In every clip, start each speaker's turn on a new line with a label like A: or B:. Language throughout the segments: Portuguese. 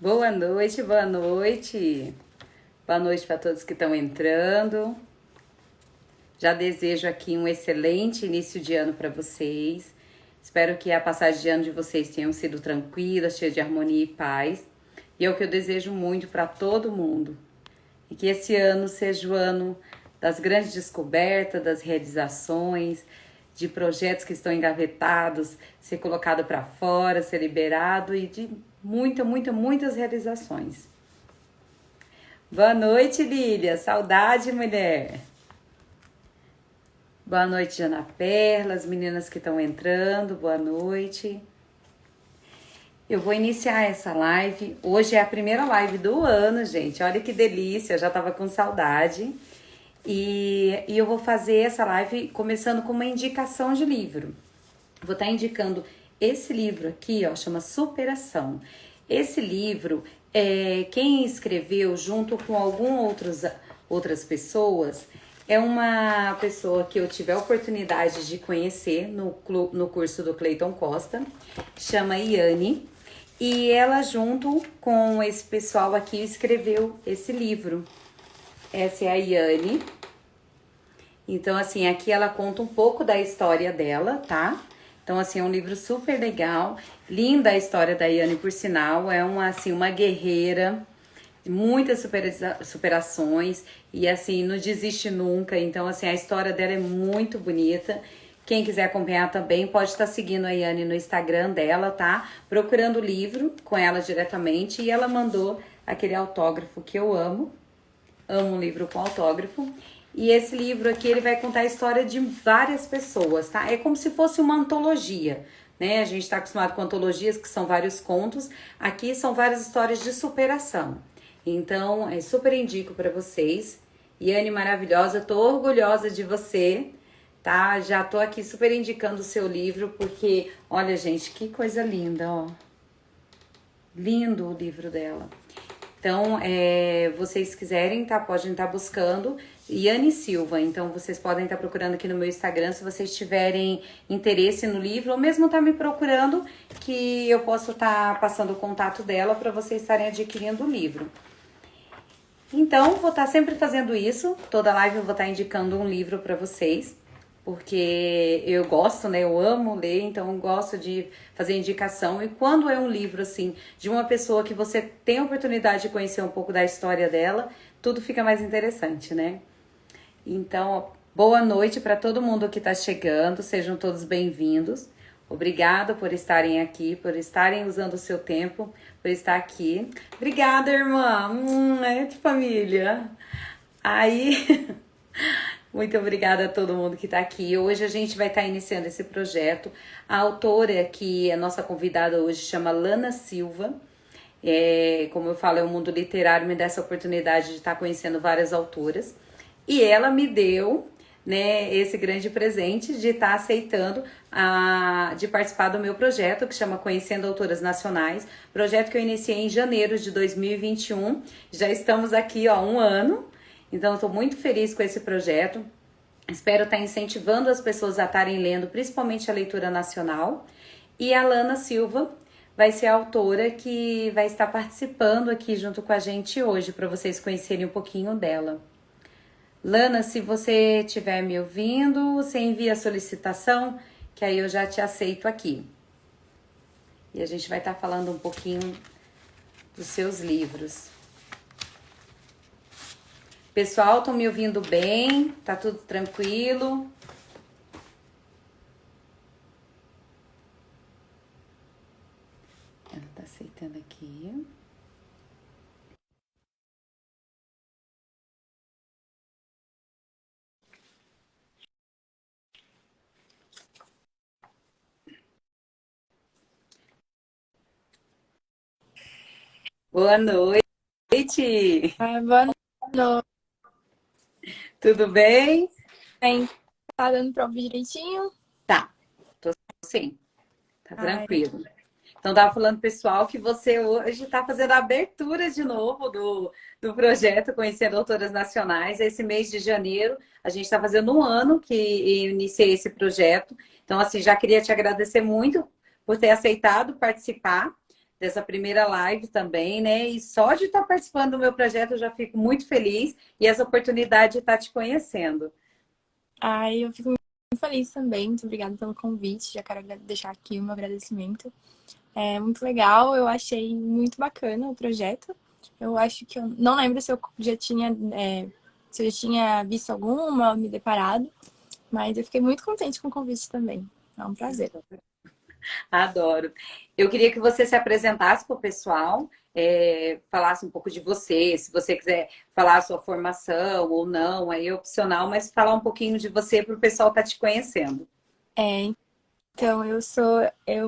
A: Boa noite, boa noite. Boa noite para todos que estão entrando. Já desejo aqui um excelente início de ano para vocês. Espero que a passagem de ano de vocês tenha sido tranquila, cheia de harmonia e paz. E é o que eu desejo muito para todo mundo. E que esse ano seja o ano das grandes descobertas, das realizações, de projetos que estão engavetados, ser colocado para fora, ser liberado e de muitas realizações. Boa noite, Lília. Saudade, mulher. Boa noite, Ana Perla, as meninas que estão entrando. Boa noite. Eu vou iniciar essa live. Hoje é a primeira live do ano, gente. Olha que delícia, eu já estava com saudade. E eu vou fazer essa live começando com uma indicação de livro. Vou estar indicando esse livro aqui, ó, chama Superação. Esse livro, quem escreveu junto com outras pessoas, é uma pessoa que eu tive a oportunidade de conhecer no curso do Cleiton Costa, chama Iane, e ela junto com esse pessoal aqui escreveu esse livro. Essa é a Iane. Então, assim, aqui ela conta um pouco da história dela, tá? Então, assim, é um livro super legal. Linda a história da Iane, por sinal. É uma guerreira, muitas superações. E, assim, não desiste nunca. Então, assim, a história dela é muito bonita. Quem quiser acompanhar também pode estar seguindo a Iane no Instagram dela, tá? Procurando o livro com ela diretamente. E ela mandou aquele autógrafo que eu amo. Amo um livro com autógrafo. E esse livro aqui, ele vai contar a história de várias pessoas, tá? É como se fosse uma antologia, né? A gente tá acostumado com antologias, que são vários contos. Aqui são várias histórias de superação. Então, super indico para vocês. Iane maravilhosa, tô orgulhosa de você, tá? Já tô aqui super indicando o seu livro, porque, olha, gente, que coisa linda, ó. Lindo o livro dela. Então, vocês quiserem, tá? Podem estar buscando Iane Silva. Então, vocês podem estar procurando aqui no meu Instagram, se vocês tiverem interesse no livro, ou mesmo estar me procurando, que eu posso estar passando o contato dela para vocês estarem adquirindo o livro. Então, vou estar sempre fazendo isso. Toda live eu vou estar indicando um livro para vocês, porque eu gosto, né? Eu amo ler, então eu gosto de fazer indicação. E quando é um livro, assim, de uma pessoa que você tem a oportunidade de conhecer um pouco da história dela, tudo fica mais interessante, né? Então, boa noite para todo mundo que está chegando, sejam todos bem-vindos. Obrigada por estarem aqui, por estarem usando o seu tempo, por estar aqui. Obrigada, irmã. É de família. Aí... Muito obrigada a todo mundo que está aqui. Hoje a gente vai estar iniciando esse projeto. A autora que é a nossa convidada hoje chama Lana Silva. Como eu falo, é o mundo literário, me dá essa oportunidade de estar conhecendo várias autoras. E ela me deu, né, esse grande presente de estar aceitando de participar do meu projeto, que chama Conhecendo Autoras Nacionais. Projeto que eu iniciei em janeiro de 2021. Já estamos aqui, ó, 1 ano. Então, eu estou muito feliz com esse projeto. Espero estar incentivando as pessoas a estarem lendo, principalmente a leitura nacional. E a Lana Silva vai ser a autora que vai estar participando aqui junto com a gente hoje, para vocês conhecerem um pouquinho dela. Lana, se você estiver me ouvindo, você envia a solicitação, que aí eu já te aceito aqui. E a gente vai estar falando um pouquinho dos seus livros. Pessoal, estão me ouvindo bem? Tá tudo tranquilo? Ela tá aceitando aqui. Boa noite!
B: Boa noite.
A: Tudo bem?
B: Bem, tá dando pra ouvir direitinho?
A: Tá, tô sim. Tá
B: Ai,
A: tranquilo. Então, tava falando, pessoal, que você hoje está fazendo a abertura de novo do projeto Conhecendo Autoras Nacionais. Esse mês de janeiro, a gente está fazendo 1 ano que eu iniciei esse projeto. Então, assim, já queria te agradecer muito por ter aceitado participar, dessa primeira live também, né? E só de estar participando do meu projeto eu já fico muito feliz e essa oportunidade de estar te conhecendo.
B: Ai, eu fico muito feliz também. Muito obrigada pelo convite. Já quero deixar aqui o meu agradecimento. É muito legal, eu achei muito bacana o projeto. Eu acho que eu não lembro se eu já tinha, se eu já tinha visto alguma, me deparado, mas eu fiquei muito contente com o convite também. É um prazer.
A: Adoro. Eu queria que você se apresentasse para o pessoal, falasse um pouco de você, se você quiser falar a sua formação ou não, aí é opcional, mas falar um pouquinho de você para o pessoal estar te conhecendo.
B: É, então,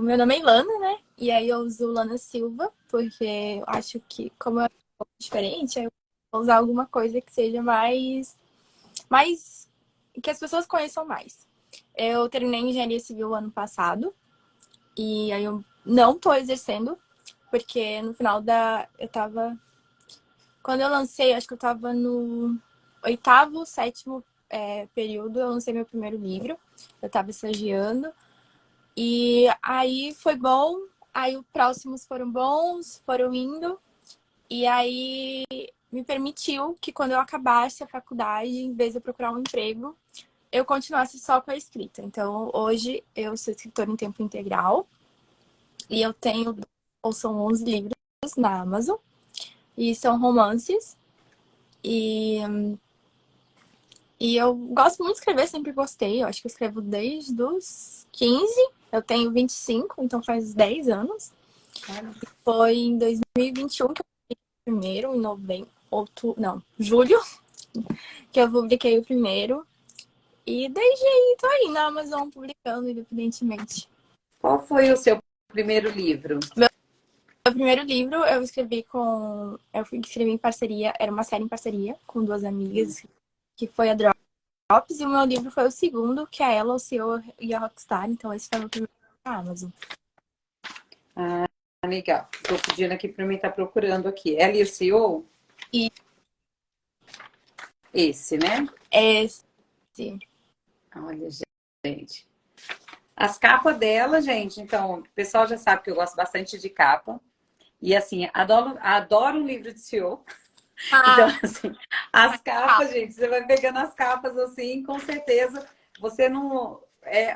B: meu nome é Ilana, né? E aí eu uso Lana Silva, porque eu acho que, como é um pouco diferente, aí eu vou usar alguma coisa que seja mais, que as pessoas conheçam mais. Eu terminei engenharia civil ano passado, e aí eu não tô exercendo, porque no final eu tava, quando eu lancei, acho que eu tava no oitavo, sétimo período, eu lancei meu primeiro livro, eu tava estagiando. E aí foi bom, aí os próximos foram bons, foram indo, e aí me permitiu que quando eu acabasse a faculdade, em vez de eu procurar um emprego, eu continuasse só com a escrita. Então, hoje eu sou escritora em tempo integral e eu tenho, ou são 11 livros na Amazon, e são romances, e, e eu gosto muito de escrever, sempre gostei, eu acho que eu escrevo desde os 15, eu tenho 25, então faz 10 anos. Foi em 2021 que eu publiquei o primeiro, em novembro, julho, que eu publiquei o primeiro. E desde aí tô aí na Amazon publicando independentemente.
A: Qual foi o seu primeiro livro?
B: Meu primeiro livro eu escrevi em parceria, era uma série em parceria com duas amigas, que foi a Drops, e o meu livro foi o segundo, que é a Ela, o CEO e a Rockstar. Então esse foi o meu primeiro na Amazon.
A: Ah, legal. Estou pedindo aqui para mim estar procurando aqui. Ela e o CEO?
B: E
A: Esse, né?
B: esse,
A: Olha, gente. As capas dela, gente, então, o pessoal já sabe que eu gosto bastante de capa. E assim, adoro um livro de CEO. Então,
B: ah,
A: assim, as capas, gente, você vai pegando as capas assim, com certeza você não.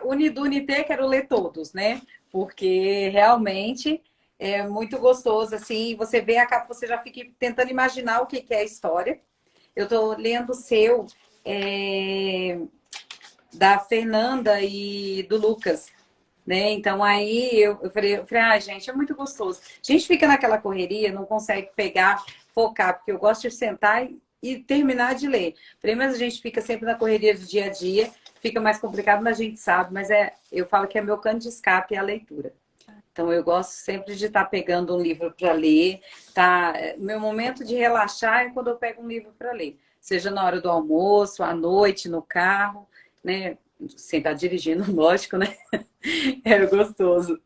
A: Unidunité, quero ler todos, né? Porque realmente é muito gostoso, assim, você vê a capa, você já fica tentando imaginar o que é a história. Eu estou lendo o seu, da Fernanda e do Lucas, né? Então aí eu falei, ah, gente, é muito gostoso. A gente fica naquela correria, não consegue pegar, focar, porque eu gosto de sentar e terminar de ler. Falei, mas a gente fica sempre na correria do dia a dia, fica mais complicado, mas a gente sabe, eu falo que é meu canto de escape é a leitura. Então eu gosto sempre de estar pegando um livro para ler, tá? Meu momento de relaxar é quando eu pego um livro para ler, seja na hora do almoço, à noite, no carro, né? Sem estar dirigindo, lógico, né? É gostoso.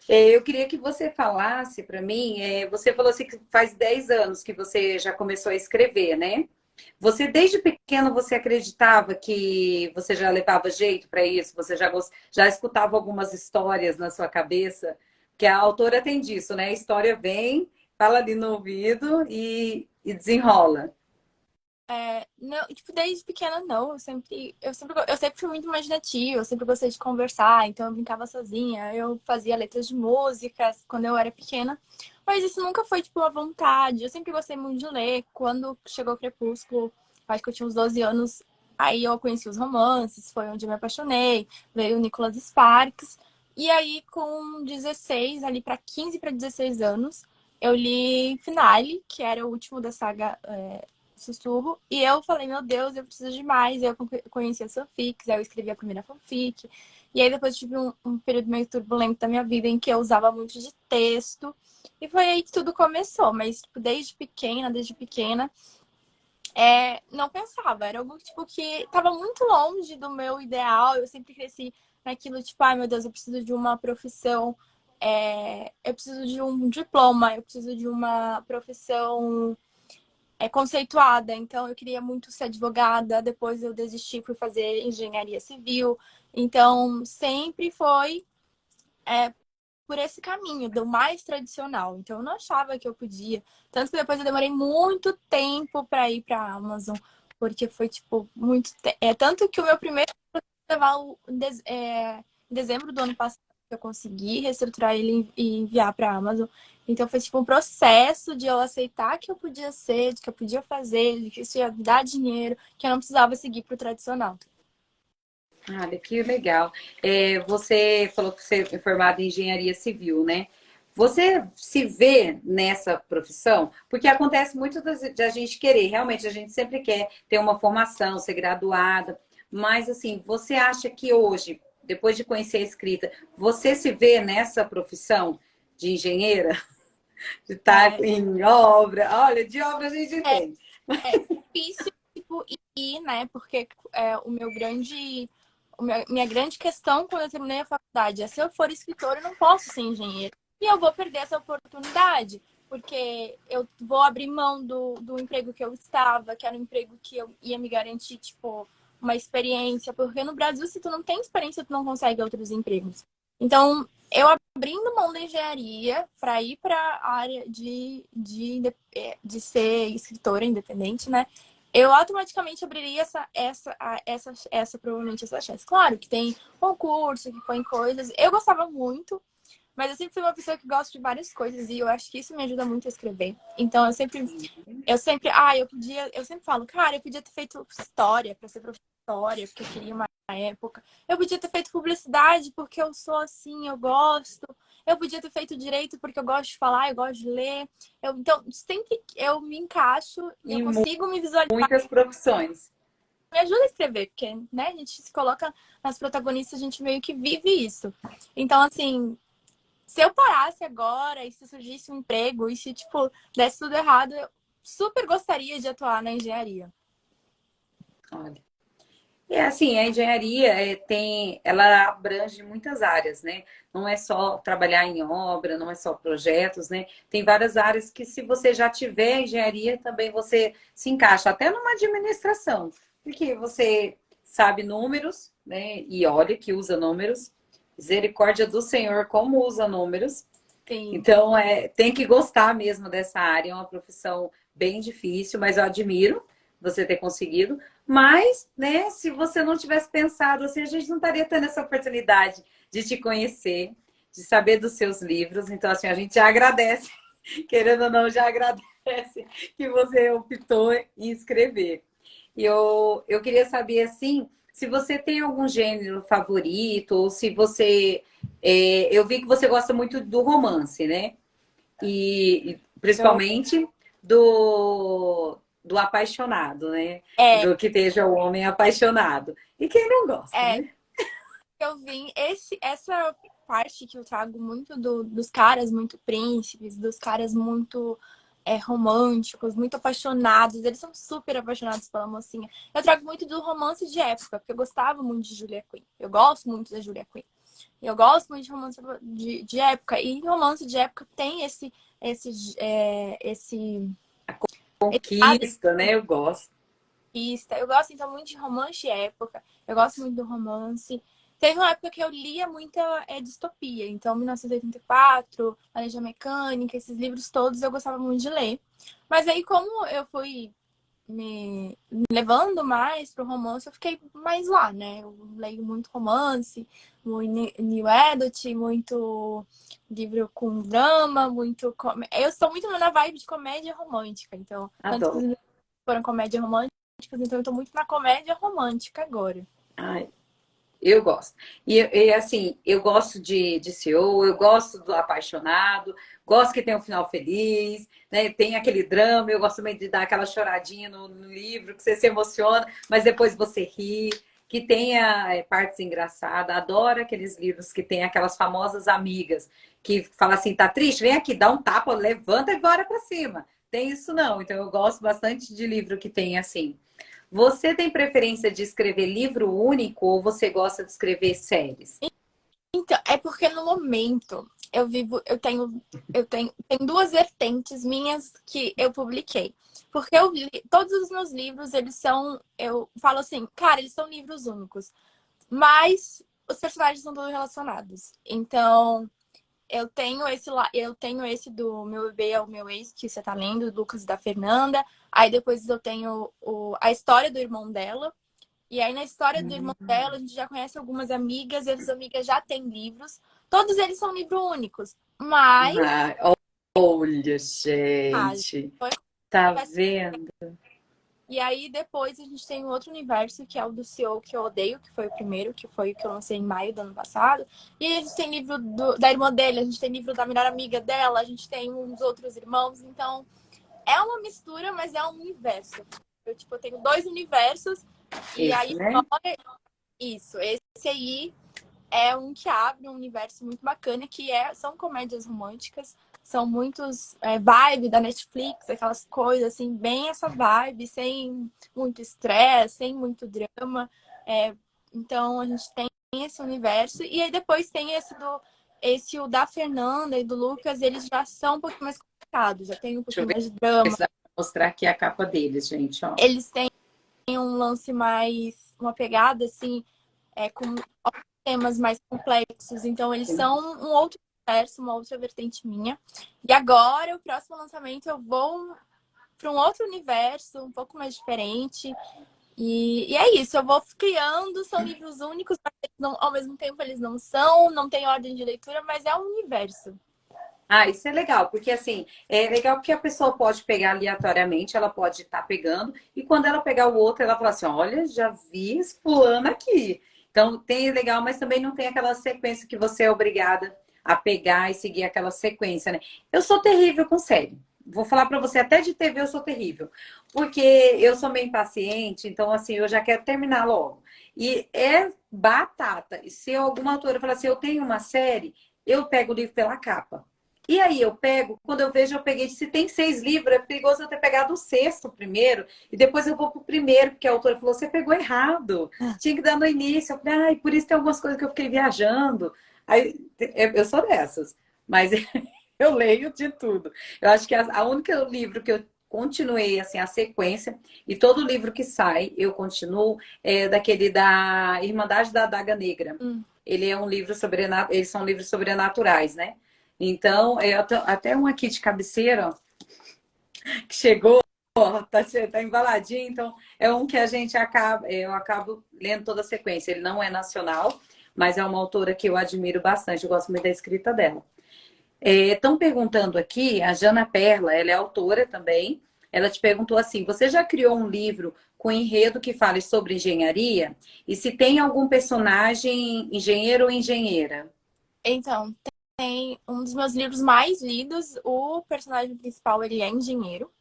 A: Eu queria que você falasse para mim, você falou assim que faz 10 anos que você já começou a escrever, né? Você, desde pequeno, você acreditava que você já levava jeito para isso? Você já escutava algumas histórias na sua cabeça? Que a autora tem disso, né? A história vem, fala ali no ouvido e desenrola.
B: não, tipo, desde pequena não, eu sempre fui muito imaginativa, eu sempre gostei de conversar, então eu brincava sozinha, eu fazia letras de músicas quando eu era pequena, mas isso nunca foi, tipo, uma vontade, eu sempre gostei muito de ler, quando chegou o Crepúsculo, acho que eu tinha uns 12 anos, aí eu conheci os romances, foi onde eu me apaixonei, veio o Nicholas Sparks, e aí com 16, ali para 15 para 16 anos, eu li Finale, que era o último da saga Sussurro. E eu falei, meu Deus, eu preciso de mais. Eu conheci as fanfics, aí eu escrevi a primeira fanfic. E aí depois tive um período meio turbulento da minha vida em que eu usava muito de texto. E foi aí que tudo começou. Mas, tipo, desde pequena, não pensava. Era algo, tipo, que tava muito longe do meu ideal. Eu sempre cresci naquilo, tipo, ai, meu Deus, eu preciso de uma profissão. Eu preciso de um diploma, eu preciso de uma profissão conceituada, então eu queria muito ser advogada, depois eu desisti, fui fazer engenharia civil, então sempre foi por esse caminho, do mais tradicional. Então, eu não achava que eu podia. Tanto que depois eu demorei muito tempo para ir para a Amazon, porque foi, tipo, tanto que o meu primeiro levar em dezembro do ano passado, eu consegui reestruturar ele e enviar para a Amazon. Então, foi, tipo, um processo de eu aceitar que eu podia ser, de que eu podia fazer, de que isso ia me dar dinheiro, que eu não precisava seguir para o tradicional.
A: Olha, que legal. Você falou que você é formada em engenharia civil, né? Você se vê nessa profissão? Porque acontece muito de a gente querer, realmente, a gente sempre quer ter uma formação, ser graduada, mas assim, você acha que hoje, depois de conhecer a escrita, você se vê nessa profissão de engenheira? De estar
B: É,
A: em obra? Olha, de obra a gente
B: é,
A: entende.
B: é difícil, tipo, ir, né? Porque minha grande questão quando eu terminei a faculdade é se eu for escritora, eu não posso ser engenheira. E eu vou perder essa oportunidade, porque eu vou abrir mão do emprego que eu estava, que era um emprego que eu ia me garantir, tipo, uma experiência. Porque no Brasil, se tu não tem experiência, tu não consegue outros empregos. Então, eu abrindo mão da engenharia para ir para a área de ser escritora independente, né? Eu automaticamente abriria provavelmente essa chance. Claro que tem concurso, que põe coisas. Eu gostava muito, mas eu sempre fui uma pessoa que gosta de várias coisas e eu acho que isso me ajuda muito a escrever. Então eu sempre falo, cara, eu podia ter feito história para ser professora, porque eu queria uma época. Eu podia ter feito publicidade porque eu sou assim, eu gosto. Eu podia ter feito direito porque eu gosto de falar, eu gosto de ler. Então, sempre eu me encaixo e eu
A: Em
B: consigo me visualizar,
A: muitas profissões.
B: me ajuda a escrever, porque, né, a gente se coloca nas protagonistas, a gente meio que vive isso. Então, assim, se eu parasse agora e se surgisse um emprego e se, tipo, desse tudo errado, eu super gostaria de atuar na engenharia.
A: Olha. É assim, a engenharia ela abrange muitas áreas, né? Não é só trabalhar em obra, não é só projetos, né? Tem várias áreas que se você já tiver engenharia, também você se encaixa, até numa administração, porque você sabe números, né? E olha que usa números, misericórdia do Senhor, como usa números.
B: Sim.
A: Então, tem que gostar mesmo dessa área, é uma profissão bem difícil, mas eu admiro você ter conseguido. Mas, né, se você não tivesse pensado assim, a gente não estaria tendo essa oportunidade de te conhecer, de saber dos seus livros. Então, assim, a gente já agradece, querendo ou não, já agradece que você optou em escrever. E eu queria saber, assim, se você tem algum gênero favorito, ou se você. Eu vi que você gosta muito do romance, né? E
B: Eu,
A: principalmente do apaixonado, né?
B: é,
A: Do que esteja o homem apaixonado. E quem não gosta,
B: é,
A: né?
B: eu vim, essa parte que eu trago muito dos caras muito príncipes, dos caras muito românticos, muito apaixonados, eles são super apaixonados pela mocinha. Eu trago muito do romance de época, porque eu gostava muito de Julia Quinn. Eu gosto muito da Julia Quinn. Eu gosto muito de romance de época. E romance de época tem esse lado de
A: Conquista, né? Eu gosto.
B: conquista. Eu gosto, então, muito de romance de época. Eu gosto muito do romance. Teve uma época que eu lia muita distopia. Então, 1984, Laranja Mecânica, esses livros todos eu gostava muito de ler. Mas aí, como eu fui me levando mais pro romance, eu fiquei mais lá, né? Eu leio muito romance, muito New Adult, muito livro com drama, muito. Eu estou muito na vibe de comédia romântica, então, tanto que os
A: Adoro.
B: livros foram comédia românticas, então eu estou muito na comédia romântica agora.
A: Ai, eu gosto. E, assim, eu gosto de CEO, eu gosto do apaixonado, gosto que tem um final feliz, né? Tem aquele drama, eu gosto também de dar aquela choradinha no livro, que você se emociona, mas depois você ri, que tenha partes engraçadas. Adoro aqueles livros que tem aquelas famosas amigas que fala assim, tá triste? Vem aqui, dá um tapa, levanta e bora pra cima. Tem isso não. Então eu gosto bastante de livro que tem assim. Você tem preferência de escrever livro único ou você gosta de escrever séries?
B: Então, é porque no momento tem duas vertentes minhas que eu publiquei. Porque todos os meus livros, eu falo assim, cara, eles são livros únicos, mas os personagens são todos relacionados. Então, eu tenho esse do Meu Bebê é o Meu Ex, que você tá lendo, do Lucas e da Fernanda. Aí depois eu tenho a história do irmão dela. E aí na história do irmão dela, a gente já conhece algumas amigas, e as amigas já têm livros. Todos eles são livros únicos. Mas,
A: Ah, olha,
B: ah,
A: gente.
B: foi-
A: Tá vendo?
B: e aí depois a gente tem um outro universo, que é o do CEO, que eu odeio, que foi o primeiro, que foi o que eu lancei em maio do ano passado. E aí a gente tem livro da irmã dele, a gente tem livro da melhor amiga dela, a gente tem uns outros irmãos. Então, é uma mistura, mas é um universo. Eu tenho dois universos, e aí
A: Esse, né?
B: isso. Esse aí é um que abre um universo muito bacana, são comédias românticas, são muitos vibe da Netflix, aquelas coisas assim, bem essa vibe, sem muito estresse, sem muito drama. É, então a gente tem esse universo, e aí depois tem o da Fernanda e do Lucas, eles já são um pouquinho mais complicados, já tem um
A: Deixa eu
B: pouquinho
A: ver
B: mais de drama.
A: se dá pra mostrar aqui a capa deles, gente, ó.
B: Eles têm um lance mais, uma pegada assim, com temas mais complexos. Então, eles são um outro universo, uma outra vertente minha. E agora, o próximo lançamento, eu vou para um outro universo, um pouco mais diferente. E é isso, eu vou criando, são livros únicos, mas ao mesmo tempo eles não têm ordem de leitura, mas é um universo.
A: Ah, isso é legal, porque assim, é legal porque a pessoa pode pegar aleatoriamente, ela pode estar pegando, e quando ela pegar o outro, ela fala assim: olha, já vi esse fulano aqui. Então tem legal, mas também não tem aquela sequência que você é obrigada a pegar e seguir aquela sequência, né? Eu sou terrível com série. Vou falar para você, até de TV eu sou terrível, porque eu sou meio impaciente, então assim, eu já quero terminar logo. E é batata. E se alguma autora falar assim, eu tenho uma série, eu pego o livro pela capa. E aí eu pego, quando eu vejo, eu peguei, se tem 6 livros, é perigoso eu ter pegado o sexto primeiro, e depois eu vou pro primeiro, porque a autora falou, você pegou errado, tinha que dar no início. Eu falei, ai, por isso tem algumas coisas que eu fiquei viajando. Aí, eu sou dessas, mas eu leio de tudo. Eu acho que a única livro que eu continuei, assim, a sequência, e todo livro que sai, eu continuo, é daquele da Irmandade da Adaga Negra.
B: Hum.
A: Ele é um livro eles são livros sobrenaturais, né? Então, até um aqui de cabeceira, ó, que chegou, ó, tá embaladinho, então é um que eu acabo lendo toda a sequência. Ele não é nacional, mas é uma autora que eu admiro bastante, eu gosto muito da escrita dela. Estão perguntando aqui, a Jana Perla, ela é autora também, ela te perguntou assim, você já criou um livro com enredo que fale sobre engenharia? E se tem algum personagem engenheiro ou engenheira?
B: Então, tem um dos meus livros mais lidos, o personagem principal, ele é engenheiro,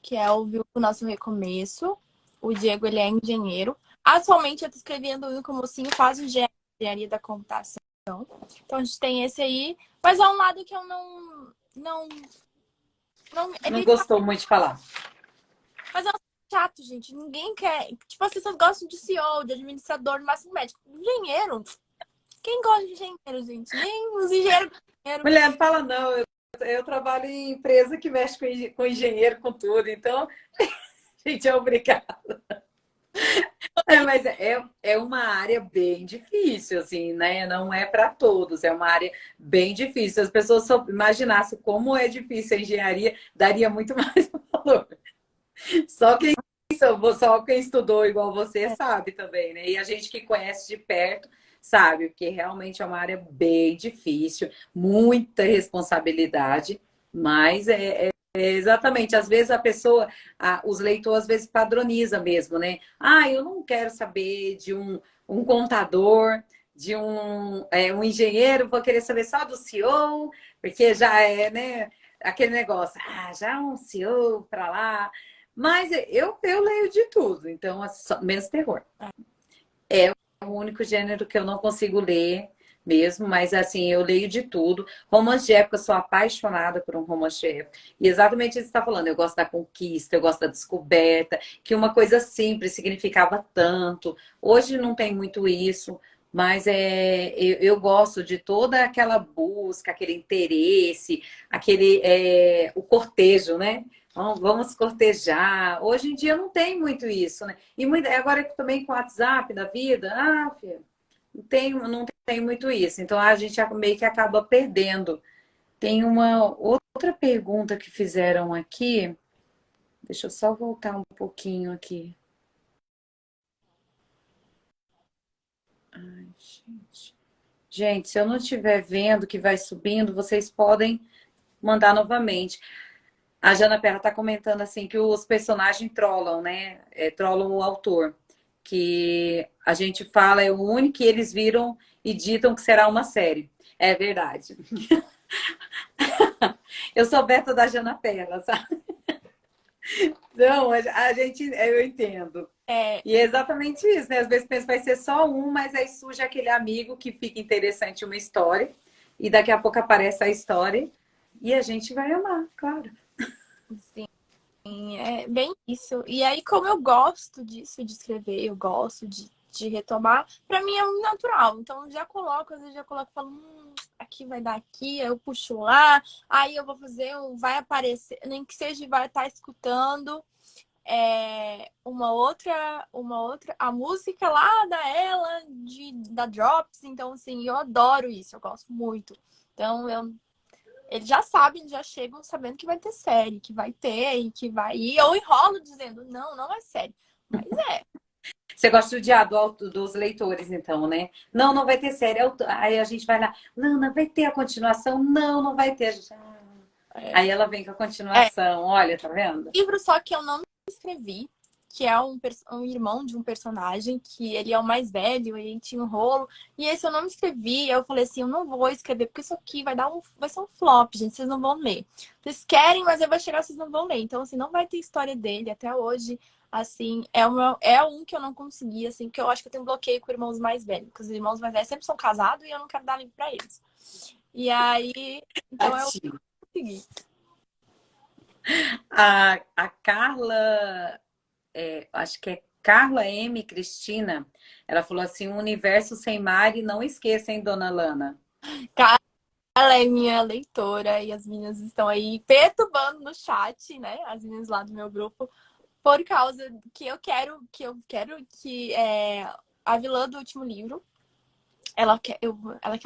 B: que é o Nosso Recomeço. O Diego, ele é engenheiro. Atualmente, eu estou escrevendo um como mocinho, faz engenharia da computação. Então, a gente tem esse aí. Mas é um lado que eu não
A: Não
B: ele
A: gostou muito de falar.
B: Mas é um chato, gente. Ninguém quer. Tipo, as pessoas gostam de CEO, de administrador, no máximo médico. Engenheiro. Quem gosta de engenheiro, gente? Nem os engenheiros.
A: Mulher, não fala não, eu trabalho em empresa que mexe com engenheiro, com tudo, então a gente é obrigado. Mas é uma área bem difícil, assim, né? Não é para todos, é uma área bem difícil. Se as pessoas só imaginassem como é difícil a engenharia, daria muito mais valor. Só quem, só quem estudou igual você sabe também, né? E a gente que conhece de perto sabe, porque realmente é uma área bem difícil, muita responsabilidade, mas exatamente, às vezes a pessoa, os leitores às vezes padroniza mesmo, né? Ah, eu não quero saber de um contador, de um engenheiro, vou querer saber só do CEO, porque já é, né? Aquele negócio, já um CEO para lá. Mas eu leio de tudo, então, assim, menos terror. É o único gênero que eu não consigo ler mesmo, mas assim, eu leio de tudo. Romance de época, eu sou apaixonada por um romance de época. E exatamente isso que você está falando, eu gosto da conquista, eu gosto da descoberta, que uma coisa simples significava tanto. Hoje não tem muito isso, mas eu gosto de toda aquela busca, aquele interesse, o cortejo, né? Vamos cortejar. Hoje em dia não tem muito isso, né? E agora também com o WhatsApp da vida, filha, não tem muito isso. Então a gente meio que acaba perdendo. Tem uma outra pergunta que fizeram aqui. Deixa eu só voltar um pouquinho aqui. Ai, gente. Gente, se eu não estiver vendo que vai subindo, vocês podem mandar novamente. A Jana Perra está comentando assim que os personagens trollam, né? Trollam o autor. Que a gente fala é o único que eles viram e ditam que será uma série. É verdade. Eu sou beta da Jana Perra, sabe? Então, a gente, eu entendo.
B: É,
A: E é exatamente isso, né? Às vezes pensa que vai ser só um, mas aí surge aquele amigo que fica interessante uma história, e daqui a pouco aparece a história, e a gente vai amar, claro.
B: sim, é bem isso. E aí, como eu gosto disso, de escrever, eu gosto de retomar, pra mim é um natural. Então, eu já coloco, às vezes já coloco, falo, aqui vai dar aqui, aí eu puxo lá, aí eu vou fazer, vai aparecer, nem que seja, vai estar escutando. A música lá da ela, da Drops, então assim, eu adoro isso, eu gosto muito. Então, eles já sabem, já chegam sabendo que vai ter série, que vai ter e que vai ir. Eu enrolo dizendo, não, não é série. Mas é.
A: Você gosta do dia dos leitores, então, né? Não, não vai ter série. Aí a gente vai lá, não vai ter a continuação. Não, não vai ter.
B: É,
A: Aí ela vem com a
B: é
A: continuação. Olha, tá vendo?
B: livro só que eu não escrevi, que é um irmão de um personagem, que ele é o mais velho, e tinha um rolo. E esse eu não escrevi, eu falei assim, eu não vou escrever, porque isso aqui vai ser um flop, gente, vocês não vão ler. Vocês querem, mas eu vou chegar, vocês não vão ler. Então, assim, não vai ter história dele até hoje. Assim, é um que eu não consegui, assim, porque eu acho que eu tenho bloqueio com irmãos mais velhos. Porque os irmãos mais velhos sempre são casados e eu não quero dar livro pra eles. E aí, então eu
A: Tadinho.
B: consegui.
A: A Carla, acho que é Carla M. Cristina, ela falou assim: um universo sem Mari, não esqueça, hein, dona Lana?
B: Ela é minha leitora e as meninas estão aí perturbando no chat, né? As meninas lá do meu grupo, por causa que eu quero que a vilã do último livro, ela quer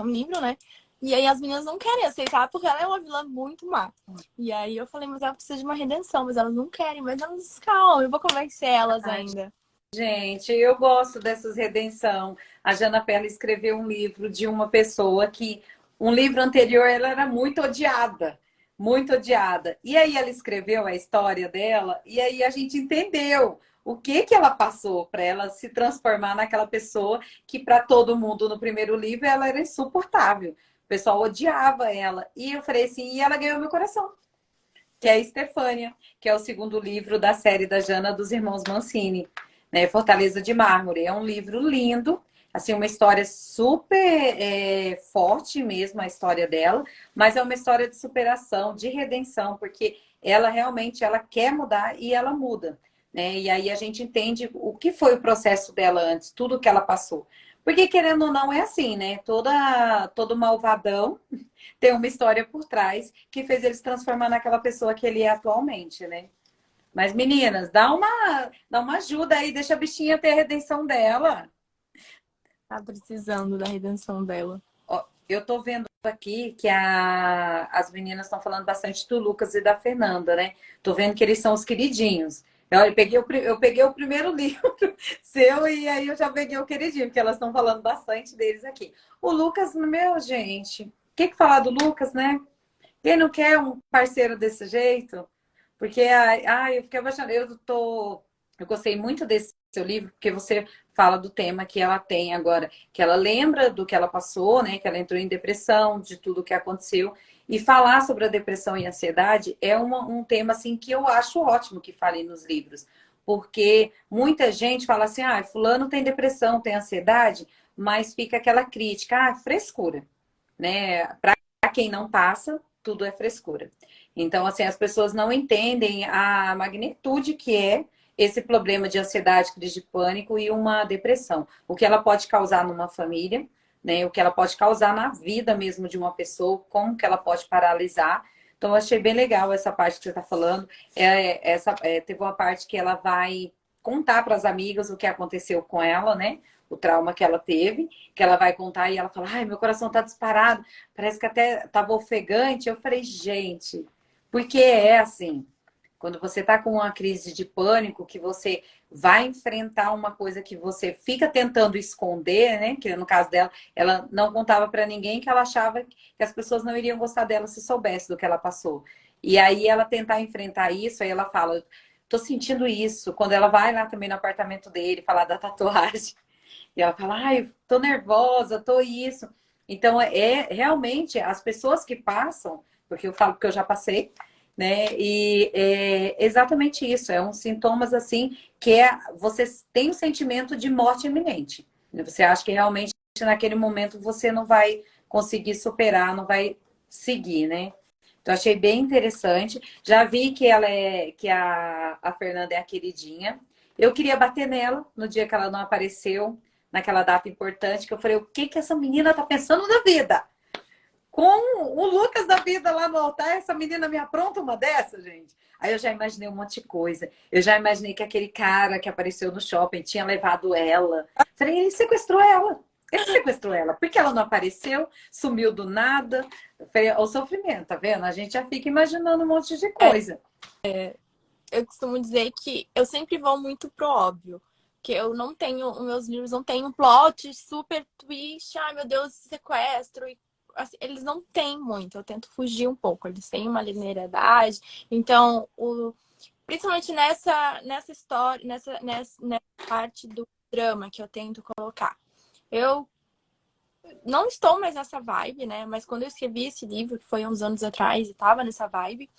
B: um livro, né? E aí as meninas não querem aceitar porque ela é uma vilã muito má. E aí eu falei, mas ela precisa de uma redenção, mas elas não querem, mas elas, calma, eu vou convencer elas
A: Ai,
B: ainda.
A: gente, eu gosto dessas redenção. A Jana Perla escreveu um livro de uma pessoa que, um livro anterior, ela era muito odiada. Muito odiada. E aí ela escreveu a história dela, e aí a gente entendeu o que que ela passou para ela se transformar naquela pessoa que, para todo mundo no primeiro livro, ela era insuportável. O pessoal odiava ela. E eu falei assim, e ela ganhou meu coração, que é a Estefânia, que é o segundo livro da série da Jana dos Irmãos Mancini, né? Fortaleza de Mármore. É um livro lindo, assim, uma história super forte mesmo, a história dela, mas é uma história de superação, de redenção, porque ela realmente ela quer mudar e ela muda. Né? E aí a gente entende o que foi o processo dela antes, tudo que ela passou. Porque, querendo ou não, é assim, né? Todo malvadão tem uma história por trás que fez ele se transformar naquela pessoa que ele é atualmente, né? Mas, meninas, dá uma ajuda aí, deixa a bichinha ter a redenção dela.
B: Tá precisando da redenção dela.
A: Ó, eu tô vendo aqui que as meninas estão falando bastante do Lucas e da Fernanda, né? Tô vendo que eles são os queridinhos. Eu peguei o primeiro livro seu e aí eu já peguei o queridinho, porque elas estão falando bastante deles aqui. O Lucas, meu, gente, o que falar do Lucas, né? Quem não quer um parceiro desse jeito? Porque eu fiquei apaixonada. Eu gostei muito desse seu livro, porque você fala do tema que ela tem agora, que ela lembra do que ela passou, né? Que ela entrou em depressão, de tudo que aconteceu. E falar sobre a depressão e a ansiedade é um tema assim que eu acho ótimo que fale nos livros. Porque muita gente fala assim, fulano tem depressão, tem ansiedade, mas fica aquela crítica, frescura, né? Para quem não passa, tudo é frescura. Então, assim, as pessoas não entendem a magnitude que é esse problema de ansiedade, crise de pânico e uma depressão. O que ela pode causar numa família, né? O que ela pode causar na vida mesmo de uma pessoa, como que ela pode paralisar. Então, eu achei bem legal essa parte que você está falando. Teve uma parte que ela vai contar para as amigas o que aconteceu com ela, né? o trauma que ela teve, que ela vai contar e ela fala, ai, meu coração tá disparado, parece que até tava ofegante. Eu falei, gente, porque é assim, quando você tá com uma crise de pânico, que você vai enfrentar uma coisa que você fica tentando esconder, né? Que no caso dela, ela não contava para ninguém que ela achava que as pessoas não iriam gostar dela se soubesse do que ela passou. E aí ela tentar enfrentar isso, aí ela fala, tô sentindo isso. Quando ela vai lá também no apartamento dele falar da tatuagem, e ela fala, ai, tô nervosa, tô isso. Então, é realmente as pessoas que passam, porque eu falo que eu já passei, né? E é exatamente isso, é uns sintomas assim que você tem o sentimento de morte iminente. Você acha que realmente naquele momento você não vai conseguir superar, não vai seguir, né? Então achei bem interessante. Já vi que ela que a Fernanda é a queridinha. Eu queria bater nela no dia que ela não apareceu, naquela data importante, que eu falei, o que que essa menina tá pensando na vida? Com o Lucas da vida lá no altar, essa menina me apronta uma dessa, gente. Aí eu já imaginei um monte de coisa. Eu já imaginei que aquele cara que apareceu no shopping tinha levado ela. Falei, ele sequestrou ela. Ele sequestrou ela. Porque ela não apareceu, sumiu do nada. Falei, o sofrimento, tá vendo? A gente já fica imaginando um monte de coisa.
B: Eu costumo dizer que eu sempre vou muito pro óbvio. Que eu não tenho, os meus livros não têm um plot super twist, ai meu Deus, sequestro. E, assim, eles não têm muito, eu tento fugir um pouco. Eles têm uma linearidade. Então, principalmente nessa história, nessa parte do drama que eu tento colocar. Eu não estou mais nessa vibe, né? Mas quando eu escrevi esse livro, que foi uns anos atrás, e tava nessa vibe,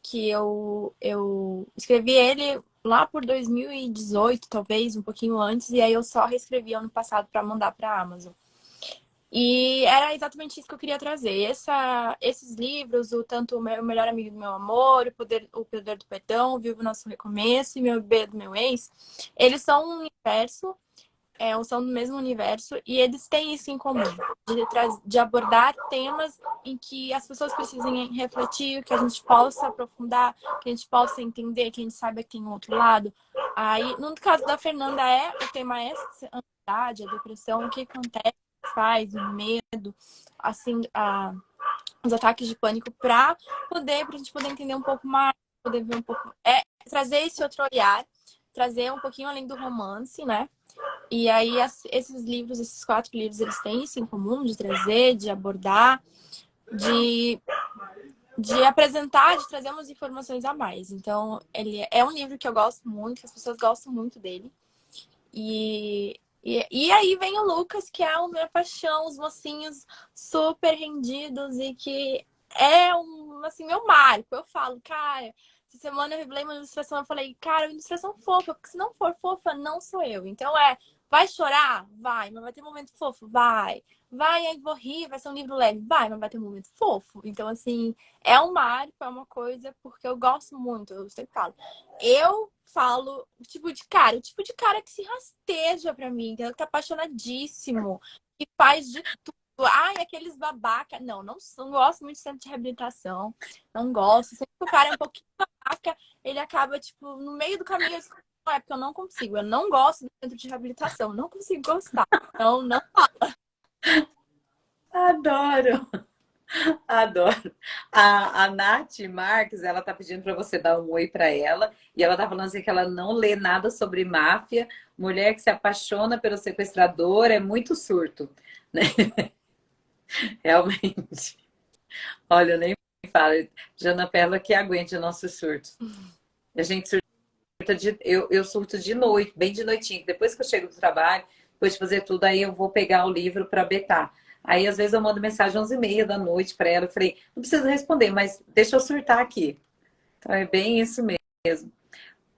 B: que eu escrevi ele lá por 2018, talvez, um pouquinho antes, e aí eu só reescrevi ano passado para mandar para a Amazon. E era exatamente isso que eu queria trazer. Esses livros, o tanto o meu melhor amigo do meu amor, o poder do perdão, Viva o Nosso Recomeço e Meu Bebê do Meu Ex, eles são um universo, são do mesmo universo, e eles têm isso em comum, de abordar temas em que as pessoas precisem refletir, que a gente possa aprofundar, que a gente possa entender, que a gente saiba que tem um outro lado. Aí, no caso da Fernanda, o tema é a ansiedade, a depressão, o que acontece, faz, o medo, assim, os ataques de pânico, pra gente poder entender um pouco mais, poder ver um pouco, trazer esse outro olhar, trazer um pouquinho além do romance, né? E aí, esses livros, esses 4 livros, eles têm isso em comum de trazer, de abordar, de, de apresentar, de trazer umas informações a mais. Então, ele é um livro que eu gosto muito, que as pessoas gostam muito dele. E aí vem o Lucas, que é a minha paixão, os mocinhos super rendidos e que é assim, meu marco. Eu falo, cara, essa semana eu revelei uma ilustração, eu falei, cara, ilustração fofa, porque se não for fofa, não sou eu. Então vai chorar? Vai, mas vai ter momento fofo? Vai. Vai, aí vou rir, vai ser um livro leve? Vai, mas vai ter um momento fofo. Então, assim, é um marco, é uma coisa, porque eu gosto muito, eu sempre falo. Eu falo o tipo de cara que se rasteja pra mim, entendeu? Que tá apaixonadíssimo, que faz de tudo. Ai, aqueles babaca. Não gosto muito de centro de reabilitação. Não gosto. Sempre que o cara é um pouquinho babaca, ele acaba, tipo, no meio do caminho. É porque eu não consigo. Eu não gosto do centro de reabilitação. Não consigo gostar. Então, não.
A: Adoro, adoro. A Nath Marques, ela tá pedindo para você dar um oi para ela. E ela tá falando assim que ela não lê nada sobre máfia. Mulher que se apaixona pelo sequestrador é muito surto, né? Realmente. Olha, eu nem falo. Jana Perla que aguente o nosso surto. A gente surta eu surto de noite, bem de noitinho. Depois que eu chego do trabalho, depois de fazer tudo, aí eu vou pegar o livro para betar. Aí, às vezes, eu mando mensagem às 11h30 da noite para ela. Eu falei, não precisa responder, mas deixa eu surtar aqui. Então, é bem isso mesmo.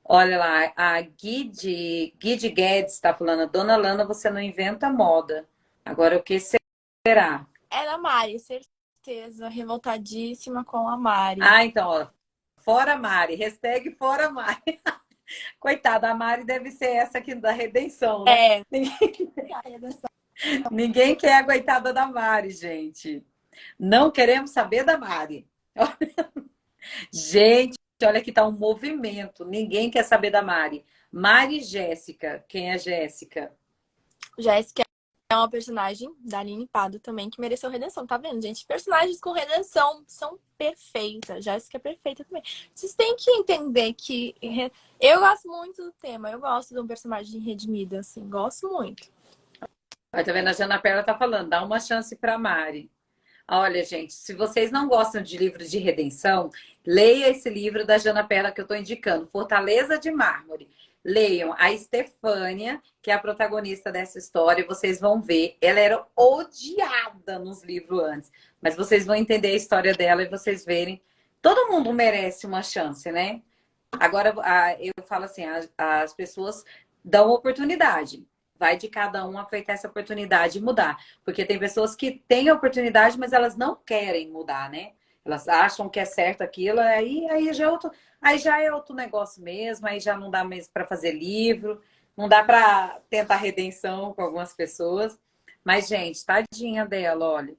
A: Olha lá, a Guide Guedes está falando, Dona Lana, você não inventa moda. Agora, o que será?
B: É da Mari, certeza. Revoltadíssima com a Mari.
A: Ah, então, ó, fora Mari, hashtag fora Mari. Coitada, a Mari deve ser essa aqui da redenção, né?
B: É.
A: Ninguém quer a coitada da Mari, gente. Não queremos saber da Mari. Gente, olha que tá um movimento. Ninguém quer saber da Mari. Mari e Jéssica. Quem é Jéssica?
B: Jéssica é uma personagem da Aline Pado também que mereceu redenção, tá vendo, gente? Personagens com redenção são perfeitas. Jéssica é perfeita também. Vocês têm que entender que eu gosto muito do tema, eu gosto de um personagem redimido, assim, gosto muito.
A: Olha, tá vendo? A Jana Perla tá falando, dá uma chance pra Mari. Olha, gente, se vocês não gostam de livros de redenção, leia esse livro da Jana Perla que eu estou indicando, Fortaleza de Mármore. Leiam a Estefânia, que é a protagonista dessa história, e vocês vão ver. Ela era odiada nos livros antes, mas vocês vão entender a história dela e vocês verem. Todo mundo merece uma chance, né? Agora, eu falo assim, as pessoas dão oportunidade. Vai de cada um aproveitar essa oportunidade e mudar. Porque tem pessoas que têm a oportunidade, mas elas não querem mudar, né? Elas acham que é certo aquilo, aí já é outro negócio mesmo, aí já não dá mesmo para fazer livro, não dá para tentar redenção com algumas pessoas. Mas, gente, tadinha dela, olha.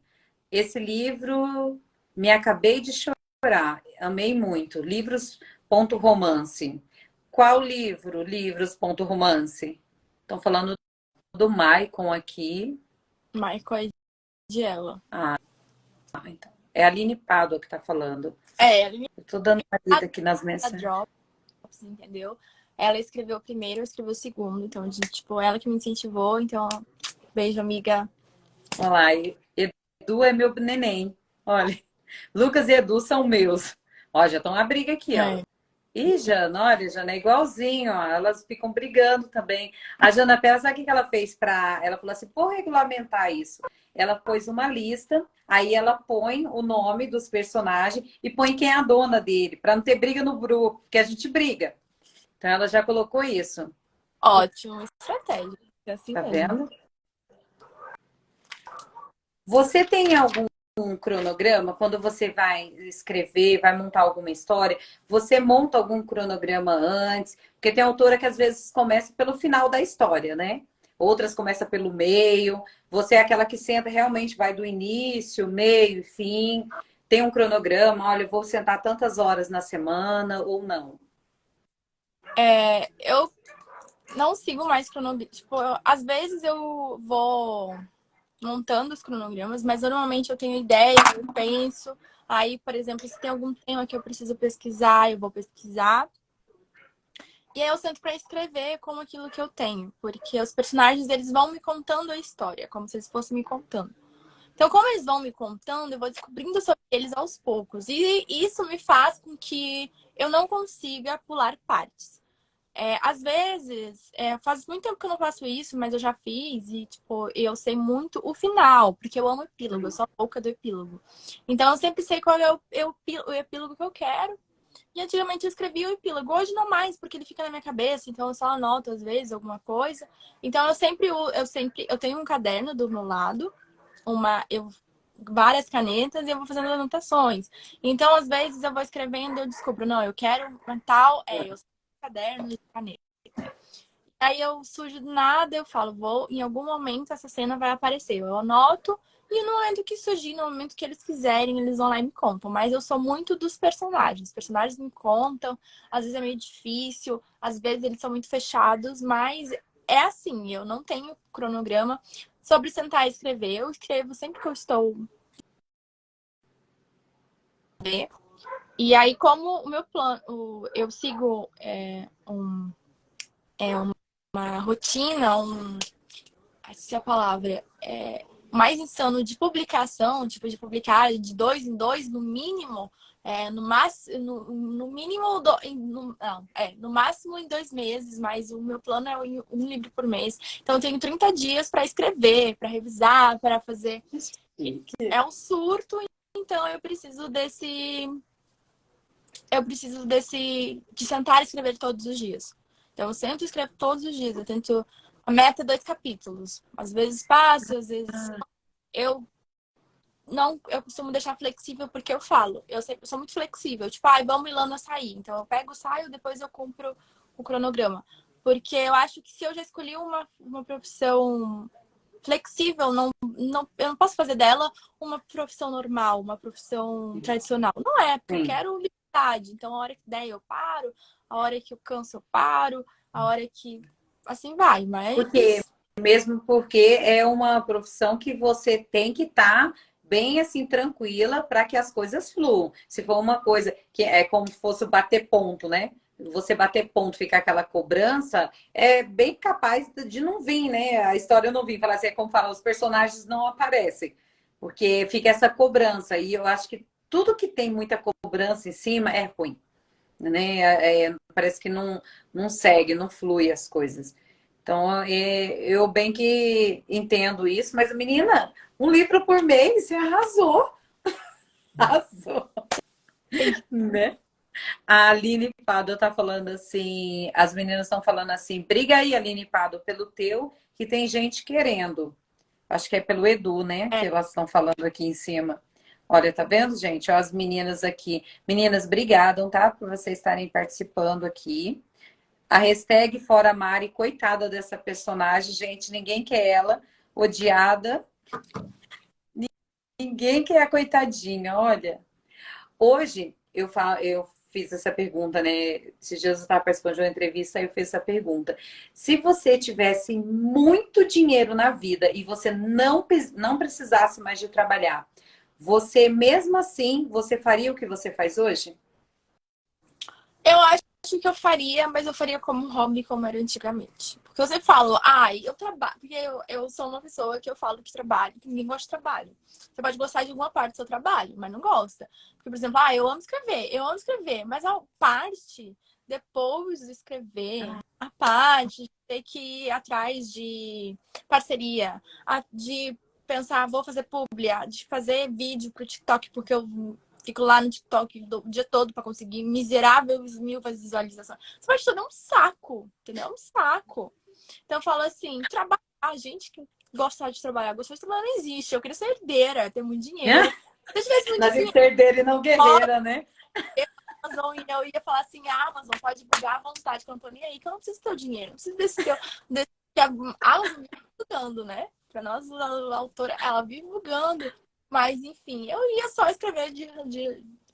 A: Esse livro me acabei de chorar, amei muito. Livros.romance. Qual livro? Livros.romance. Estão falando do Maicon aqui.
B: Michael de ela.
A: Então. É a Aline Pádua que está falando.
B: Ela
A: Eu tô dando uma lida aqui nas mensagens.
B: Drops, entendeu? Ela escreveu o primeiro, eu escrevi o segundo. Então, tipo, ela que me incentivou. Então, beijo, amiga.
A: Olha lá, Edu é meu neném. Olha, Lucas e Edu são meus. Ó, já estão na briga aqui, ó. Ih, Jana, olha, Jana, é igualzinho, ó. Elas ficam brigando também. A Jana Pera, sabe o que ela fez para. Ela falou assim: por regulamentar isso? Ela pôs uma lista, aí ela põe o nome dos personagens e põe quem é a dona dele, para não ter briga no grupo, porque a gente briga. Então ela já colocou isso.
B: Ótimo, estratégia. É assim
A: Tá
B: mesmo.
A: vendo? Você tem algum cronograma quando você vai escrever, vai montar alguma história? Você monta algum cronograma antes? Porque tem autora que às vezes começa pelo final da história, né? Outras começam pelo meio. Você é aquela que senta realmente vai do início, meio e fim. Tem um cronograma, olha, eu vou sentar tantas horas na semana ou não?
B: Eu não sigo mais cronograma. Tipo, às vezes eu vou montando os cronogramas, mas normalmente eu tenho ideia, eu penso. Aí, por exemplo, se tem algum tema que eu preciso pesquisar, eu vou pesquisar. E aí eu sento para escrever como aquilo que eu tenho, porque os personagens eles vão me contando a história, como se eles fossem me contando. Então, como eles vão me contando, eu vou descobrindo sobre eles aos poucos. E isso me faz com que eu não consiga pular partes. Às vezes, faz muito tempo que eu não faço isso, mas eu já fiz e, tipo, eu sei muito o final, porque eu amo epílogo, eu sou a louca do epílogo. Então, eu sempre sei qual é o epílogo que eu quero. E antigamente eu escrevia o epílogo, hoje não mais, porque ele fica na minha cabeça, então eu só anoto às vezes alguma coisa. Então, eu tenho um caderno do meu lado, várias canetas e eu vou fazendo anotações. Então, às vezes eu vou escrevendo e eu descubro, não, eu quero uma tal, eu caderno de caneta. Aí eu surjo do nada, eu falo, em algum momento essa cena vai aparecer. Eu anoto e no momento que surgir, no momento que eles quiserem, eles vão lá e me contam. Mas eu sou muito dos personagens. Os personagens me contam, às vezes é meio difícil, às vezes eles são muito fechados, mas é assim, eu não tenho cronograma sobre sentar e escrever. Eu escrevo sempre que eu estou. E aí, como o meu plano, eu sigo uma rotina, se a palavra mais insano de publicação, tipo de publicar de 2 em 2 no mínimo, no máximo, no mínimo, no máximo em 2 meses, mas o meu plano é um livro por mês. Então eu tenho 30 dias para escrever, para revisar, para fazer. É um surto, então de sentar e escrever todos os dias. Então, eu sento e escrevo todos os dias. Eu tento. A meta é 2 capítulos. Às vezes passo, às vezes eu não. Eu costumo deixar flexível porque eu falo. Eu sou muito flexível. Tipo, vamos Ilana sair. Então, eu pego, saio, depois eu cumpro o cronograma. Porque eu acho que se eu já escolhi uma profissão flexível, eu não posso fazer dela uma profissão normal, uma profissão tradicional. Não é, porque eu quero liberdade. Então, a hora que der, eu paro, a hora que eu canso, eu paro, a hora que. Assim vai, mas.
A: Porque mesmo porque é uma profissão que você tem que estar bem assim tranquila para que as coisas fluam. Se for uma coisa que é como se fosse bater ponto, né? Você bater ponto, ficar aquela cobrança, é bem capaz de não vir, né? A história não vir, falar assim, é como fala, os personagens não aparecem, porque fica essa cobrança. E eu acho que tudo que tem muita cobrança em cima é ruim, né? Parece que não segue, não flui as coisas. Então, eu bem que entendo isso, mas menina, um livro por mês, você arrasou, arrasou,
B: Tem
A: né? A Aline Pado tá falando assim, as meninas estão falando assim, briga aí, Aline Pado, pelo teu, que tem gente querendo. Acho que é pelo Edu, né? Que
B: é,
A: elas estão falando aqui em cima. Olha, tá vendo, gente? Ó, as meninas aqui. Meninas, obrigado, tá? Por vocês estarem participando aqui. A hashtag Fora Mari, coitada dessa personagem, gente, ninguém quer ela, odiada, ninguém quer a coitadinha, olha. Hoje eu fiz essa pergunta, né? Esses dias eu estava participando de uma entrevista e eu fiz essa pergunta. Se você tivesse muito dinheiro na vida e você não precisasse mais de trabalhar, você mesmo assim, você faria o que você faz hoje?
B: Eu acho que eu faria, mas eu faria como hobby, como era antigamente. Porque eu sempre falo, ai, eu trabalho. Porque eu sou uma pessoa que eu falo que trabalho, que ninguém gosta de trabalho. Você pode gostar de alguma parte do seu trabalho, mas não gosta. Porque, por exemplo, eu amo escrever, mas a parte, depois de escrever, a parte de ter que ir atrás de parceria, de pensar, vou fazer publi, de fazer vídeo pro TikTok, porque eu fico lá no TikTok o dia todo pra conseguir miseráveis 1000 visualizações. Essa parte toda é um saco, entendeu? É um saco. Então eu falo assim, trabalhar, gente que gostar de trabalhar, gostar de trabalhar não existe. Eu queria ser herdeira, ter muito dinheiro. Se eu tivesse muito
A: Nasci de
B: dinheiro,
A: ser herdeira e não guerreira, né?
B: Amazon, e eu ia falar assim, a Amazon pode bugar à vontade, que eu não tô nem aí, que eu não preciso do teu dinheiro, não preciso desse que a Amazon vive bugando, né? Pra nós, a autora, ela vive bugando. Mas, enfim, eu ia só escrever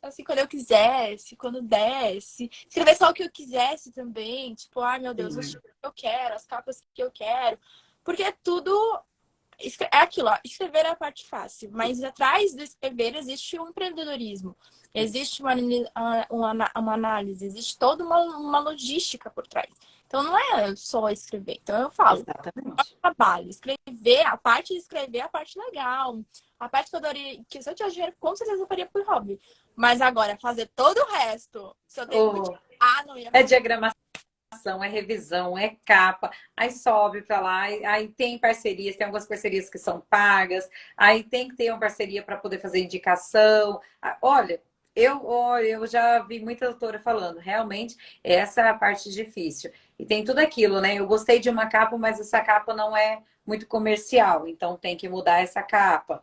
B: assim, quando eu quisesse, quando desse. Escrever só o que eu quisesse também. Tipo, ai meu Deus, os
A: Sim,
B: títulos que eu quero, as capas que eu quero. Porque é tudo é aquilo, ó, escrever é a parte fácil, mas atrás do escrever existe um empreendedorismo, existe uma análise, existe toda uma logística por trás. Então não é só escrever. Então eu falo,
A: exatamente.
B: trabalho, escrever, a parte de escrever é a parte legal. A parte que eu daria, que se eu tivesse dinheiro, com certeza eu faria por hobby. Mas agora, fazer todo o resto, se eu tenho muito.
A: Oh,
B: Ah, não ia
A: é
B: fazer.
A: diagramação, é revisão, é capa, aí sobe para lá, aí tem parcerias, tem algumas parcerias que são pagas, aí tem que ter uma parceria para poder fazer indicação. Olha, eu já vi muita autora falando, realmente, essa é a parte difícil. E tem tudo aquilo, né? Eu gostei de uma capa, mas essa capa não é muito comercial, então tem que mudar essa capa.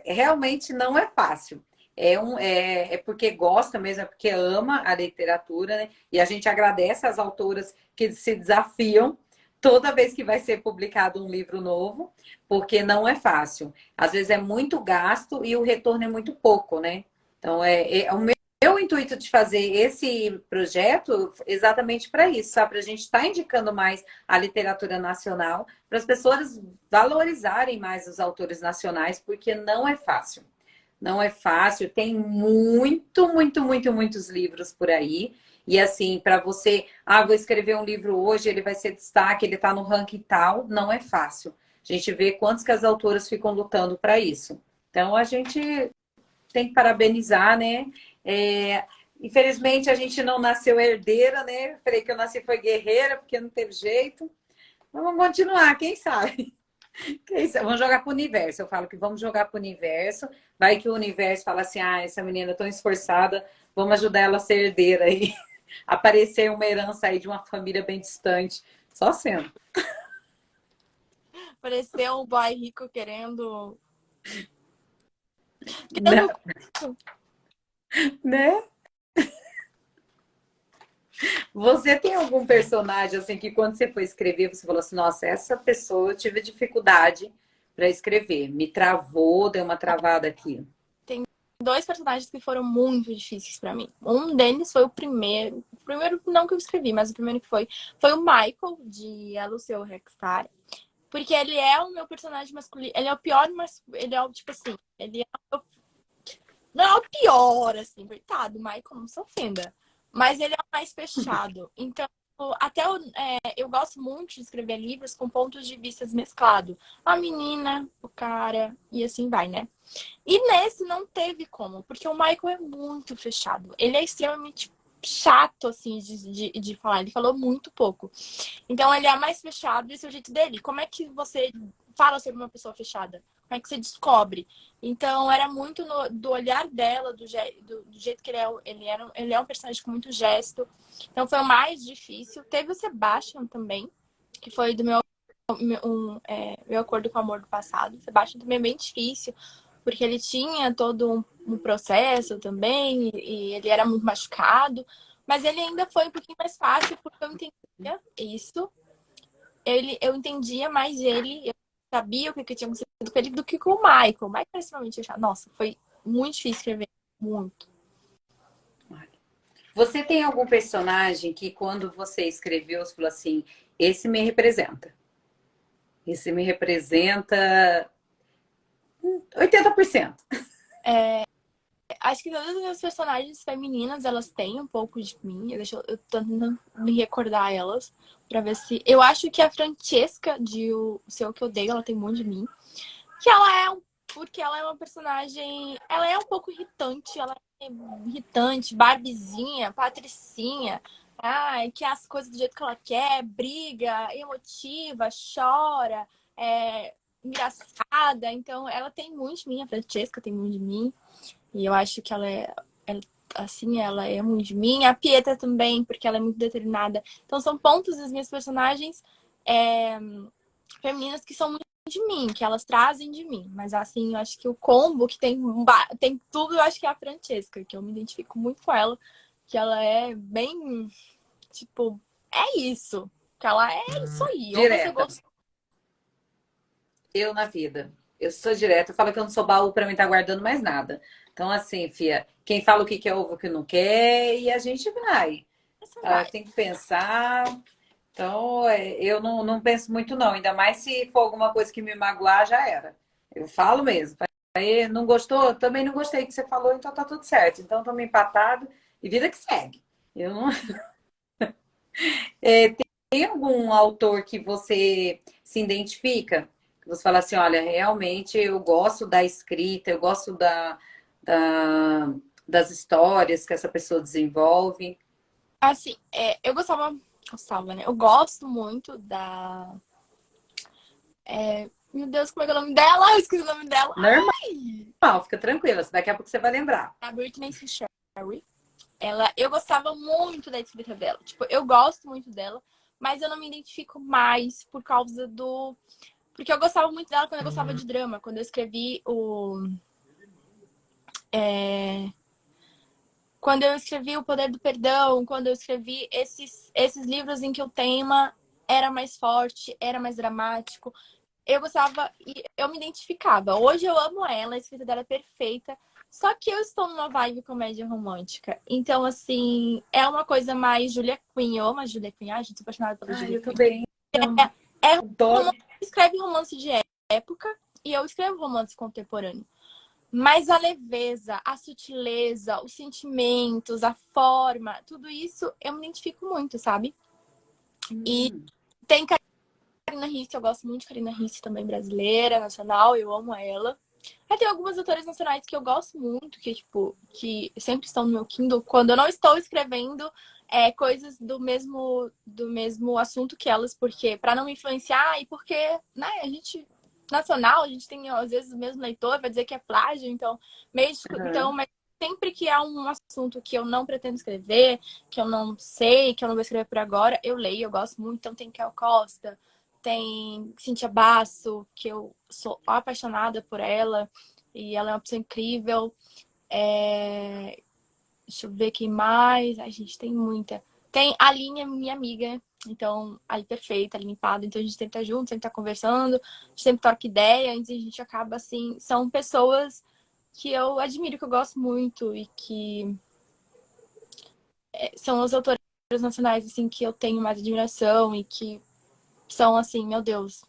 A: Realmente não é fácil. É porque gosta mesmo, é porque ama a literatura, né? E a gente agradece às autoras que se desafiam toda vez que vai ser publicado um livro novo, porque não é fácil. Às vezes é muito gasto e o retorno é muito pouco, né? Então, é o meu intuito de fazer esse projeto exatamente para isso, sabe? Para a gente estar indicando mais a literatura nacional, para as pessoas valorizarem mais os autores nacionais, porque não é fácil. Não é fácil, tem muitos livros por aí. E assim, para você, vou escrever um livro hoje, ele vai ser destaque, ele está no ranking tal, não é fácil. A gente vê quantos que as autoras ficam lutando para isso. Então a gente tem que parabenizar, né? Infelizmente a gente não nasceu herdeira, né? Eu falei que eu nasci foi guerreira, porque não teve jeito. Mas vamos continuar, quem sabe? Que isso? Vamos jogar para o universo. Eu falo que vamos jogar para o universo. Vai que o universo fala assim: essa menina é tão esforçada, vamos ajudar ela a ser herdeira aí. Aparecer uma herança aí de uma família bem distante. Só sendo.
B: Parecer um boy rico querendo.
A: Né?
B: Querendo.
A: Né? Você tem algum personagem assim que quando você foi escrever, você falou assim: nossa, essa pessoa eu tive dificuldade para escrever. Me travou, deu uma travada aqui.
B: Tem dois personagens que foram muito difíceis pra mim. Um deles foi o primeiro. primeiro não que eu escrevi, mas o primeiro que foi o Michael, de A Lucy Rockstar. Porque ele é o meu personagem masculino. Ele é o pior, mas ele é o, tipo assim, ele é não é o pior, assim, coitado, Michael, não se ofenda. Mas ele é o mais fechado. Então, eu gosto muito de escrever livros com pontos de vista mesclados. A menina, o cara, e assim vai, né? E nesse não teve como, porque o Michael é muito fechado. Ele é extremamente chato, assim, de falar. Ele falou muito pouco. Então, ele é mais fechado, esse é o jeito dele. Como é que você fala sobre uma pessoa fechada? Como é que você descobre? Então, era muito do olhar dela, do jeito que ele é. Ele é um personagem com muito gesto. Então, foi o mais difícil. Teve o Sebastian também, que foi do meu acordo com o amor do passado. O Sebastian também é bem difícil, porque ele tinha todo um processo também, e ele era muito machucado. Mas ele ainda foi um pouquinho mais fácil, porque eu entendia isso. Eu entendia mais ele, eu sabia o que tinha acontecido com ele do que com o Michael. O Michael é extremamente fechado. Nossa, foi muito difícil escrever. Muito.
A: Você tem algum personagem que quando você escreveu, você falou assim, esse me representa? Esse me representa 80%.
B: Acho que todas as minhas personagens femininas, elas têm um pouco de mim. Eu tô tentando me recordar elas pra ver se... Eu acho que a Francesca de O Seu Que Eu Odeio, ela tem muito de mim. Que porque ela é uma personagem... Ela é um pouco irritante. Ela é irritante, barbizinha, patricinha. Ai, que as coisas do jeito que ela quer. Briga, emotiva, chora. Engraçada. Então, ela tem muito de mim. A Francesca tem muito de mim. E eu acho que ela é muito de mim. A Pietra também, porque ela é muito determinada. Então, são pontos das minhas personagens femininas que são muito de mim, que elas trazem de mim. Mas, assim, eu acho que o combo que tem tudo, eu acho que é a Francesca, que eu me identifico muito com ela, que ela é bem, tipo, é isso. Que ela é isso aí. Ou você
A: Direta.
B: gostou.
A: Eu na vida. Eu sou direta. Eu falo que eu não sou baú pra mim estar guardando mais nada. Então, assim, fia, quem fala o que quer, ouve o que não quer, e a gente vai.
B: Você
A: Ah,
B: vai.
A: tem que pensar. Então, eu não penso muito, não. Ainda mais se for alguma coisa que me magoar, já era. Eu falo mesmo. Aí, não gostou? Também não gostei do que você falou, então tá tudo certo. Então, estamos empatados e vida que segue. Eu não... Tem algum autor que você se identifica? Que você fala assim, olha, realmente eu gosto da escrita, eu gosto da- das histórias que essa pessoa desenvolve.
B: Assim, eu gostava, né? Eu gosto muito da. Meu Deus, como é que é o nome dela? Eu esqueci o nome dela. Ai!
A: Normal, fica tranquila, daqui a pouco você vai lembrar.
B: A Britney Sherry. Eu gostava muito da escrita dela. Tipo, eu gosto muito dela, mas eu não me identifico mais por causa do. Porque eu gostava muito dela quando eu gostava de drama. Quando eu escrevi o. Quando eu escrevi O Poder do Perdão, quando eu escrevi esses livros em que o tema era mais forte, era mais dramático. Eu gostava e eu me identificava. Hoje eu amo ela, a escrita dela é perfeita. Só que eu estou numa vibe comédia romântica. Então, assim, é uma coisa mais Julia Quinn. Eu amo a Julia Quinn. Ai, gente, sou apaixonada pela
A: Ai,
B: Julia
A: eu
B: Quinn.
A: também amo,
B: É
A: adoro.
B: romance, escreve romance de época e eu escrevo romance contemporâneo. Mas a leveza, a sutileza, os sentimentos, a forma, tudo isso eu me identifico muito, sabe? E tem Karina Ricci, eu gosto muito de Karina Ricci também, brasileira, nacional, eu amo ela. Aí tem algumas autoras nacionais que eu gosto muito, que, tipo, que sempre estão no meu Kindle, quando eu não estou escrevendo coisas do mesmo assunto que elas, porque para não me influenciar e porque, né, a gente nacional, a gente tem às vezes o mesmo leitor, vai dizer que é plágio, então,
A: Uhum.
B: mas sempre que há um assunto que eu não pretendo escrever, que eu não sei, que eu não vou escrever por agora, eu leio, eu gosto muito, então tem Kel Costa, tem Cintia Basso, que eu sou apaixonada por ela. E ela é uma pessoa incrível. Deixa eu ver quem mais. A gente tem muita. Tem a Aline, é minha amiga. Então, ali perfeita, limpada. Então, a gente sempre tá junto, sempre tá conversando. A gente sempre troca ideias. E a gente acaba, assim... São pessoas que eu admiro, que eu gosto muito. E que são as autoras nacionais, assim, que eu tenho mais admiração e que são, assim, meu Deus.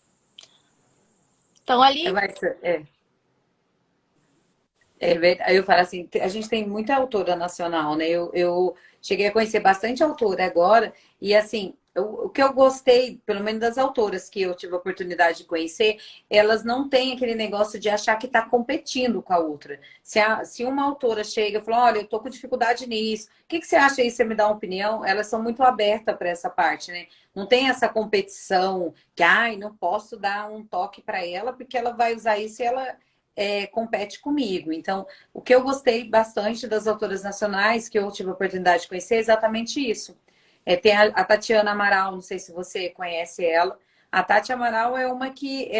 B: Estão
A: É,
B: ali.
A: mas, verdade. Eu falo assim, a gente tem muita autora nacional, né? Eu cheguei a conhecer bastante autora agora, e assim, o que eu gostei, pelo menos das autoras que eu tive a oportunidade de conhecer, elas não têm aquele negócio de achar que está competindo com a outra. Se uma autora chega e fala, olha, eu tô com dificuldade nisso, o que você acha aí? Você me dá uma opinião? Elas são muito abertas para essa parte, né? Não tem essa competição que, ai, não posso dar um toque para ela, porque ela vai usar isso e ela compete comigo. Então, o que eu gostei bastante das autoras nacionais que eu tive a oportunidade de conhecer é exatamente isso. Tem a Tatiana Amaral, não sei se você conhece ela. A Tati Amaral é uma que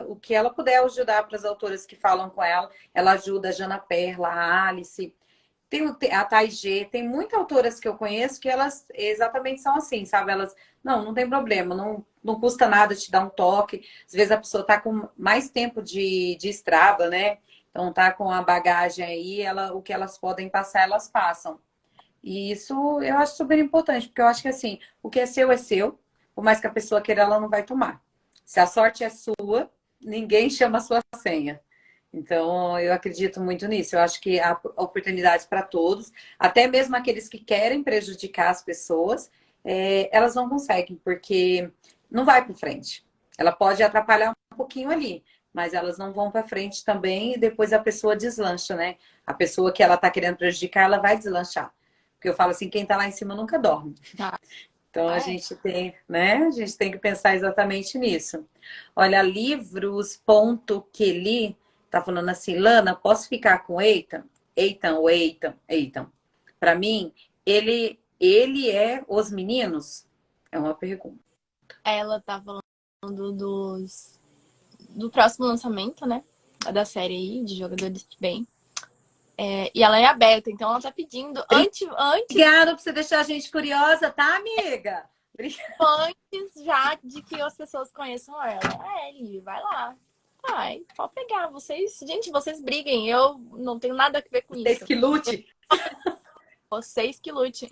A: o que ela puder ajudar para as autoras que falam com ela, ela ajuda a Jana Perla, a Alice. A Thais G, tem muitas autoras que eu conheço que elas exatamente são assim, sabe? Elas, não tem problema, não custa nada te dar um toque. Às vezes a pessoa tá com mais tempo de estrada, né? Então tá com a bagagem aí, o que elas podem passar, elas passam. E isso eu acho super importante, porque eu acho que assim, o que é seu, por mais que a pessoa queira, ela não vai tomar. Se a sorte é sua, ninguém chama a sua senha. Então, eu acredito muito nisso. Eu acho que há oportunidades para todos, até mesmo aqueles que querem prejudicar as pessoas, elas não conseguem, porque não vai para frente. Ela pode atrapalhar um pouquinho ali, mas elas não vão para frente também e depois a pessoa deslancha, né? A pessoa que ela está querendo prejudicar, ela vai deslanchar. Porque eu falo assim, quem está lá em cima nunca dorme.
B: Tá.
A: Então a
B: É.
A: gente tem, né? A gente tem que pensar exatamente nisso. Olha, livros.queli tá falando assim, Lana, posso ficar com Eitan? Eitan ou Eitan? Eitan. Para mim, ele é os meninos? É uma pergunta.
B: Ela tá falando do próximo lançamento, né? Da série aí, de Jogadores de Bem. E ela é aberta, então ela tá pedindo antes
A: Obrigada por você deixar a gente curiosa, tá, amiga?
B: já de que as pessoas conheçam ela. Eli, vai lá. Vai, pode pegar. Vocês briguem. Eu não tenho nada a ver com
A: Vocês
B: isso.
A: que lute.
B: Vocês que lutem.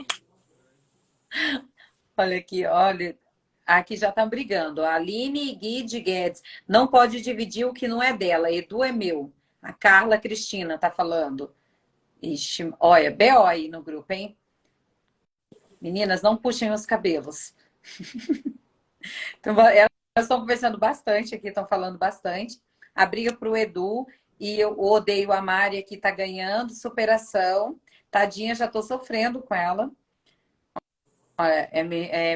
A: Olha aqui, olha. Aqui já estão brigando. A Aline Guide Guedes não pode dividir o que não é dela. Edu é meu. A Carla Cristina tá falando. Ixi, olha, BO aí no grupo, hein? Meninas, não puxem os cabelos. Então, elas estão conversando bastante aqui, estão falando bastante. A briga pro Edu e eu odeio a Mari aqui, tá ganhando, superação. Tadinha, já tô sofrendo com ela.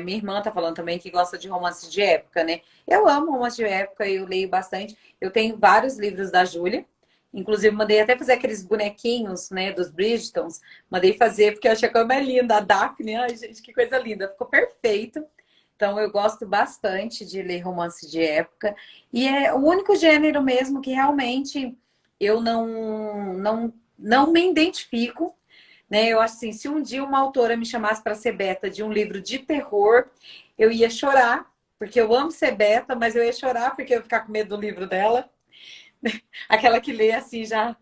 A: Minha irmã tá falando também que gosta de romance de época, né? Eu amo romance de época, eu leio bastante. Eu tenho vários livros da Júlia. Inclusive, mandei até fazer aqueles bonequinhos, né, dos Bridgertons. Mandei fazer porque eu achei que é linda. A Daphne, ai, gente, que coisa linda. Ficou perfeito. Então, eu gosto bastante de ler romance de época. E é o único gênero mesmo que realmente eu não me identifico, né? Eu acho assim, se um dia uma autora me chamasse para ser beta de um livro de terror, eu ia chorar, porque eu amo ser beta, mas eu ia chorar porque eu ia ficar com medo do livro dela. Aquela que lê assim já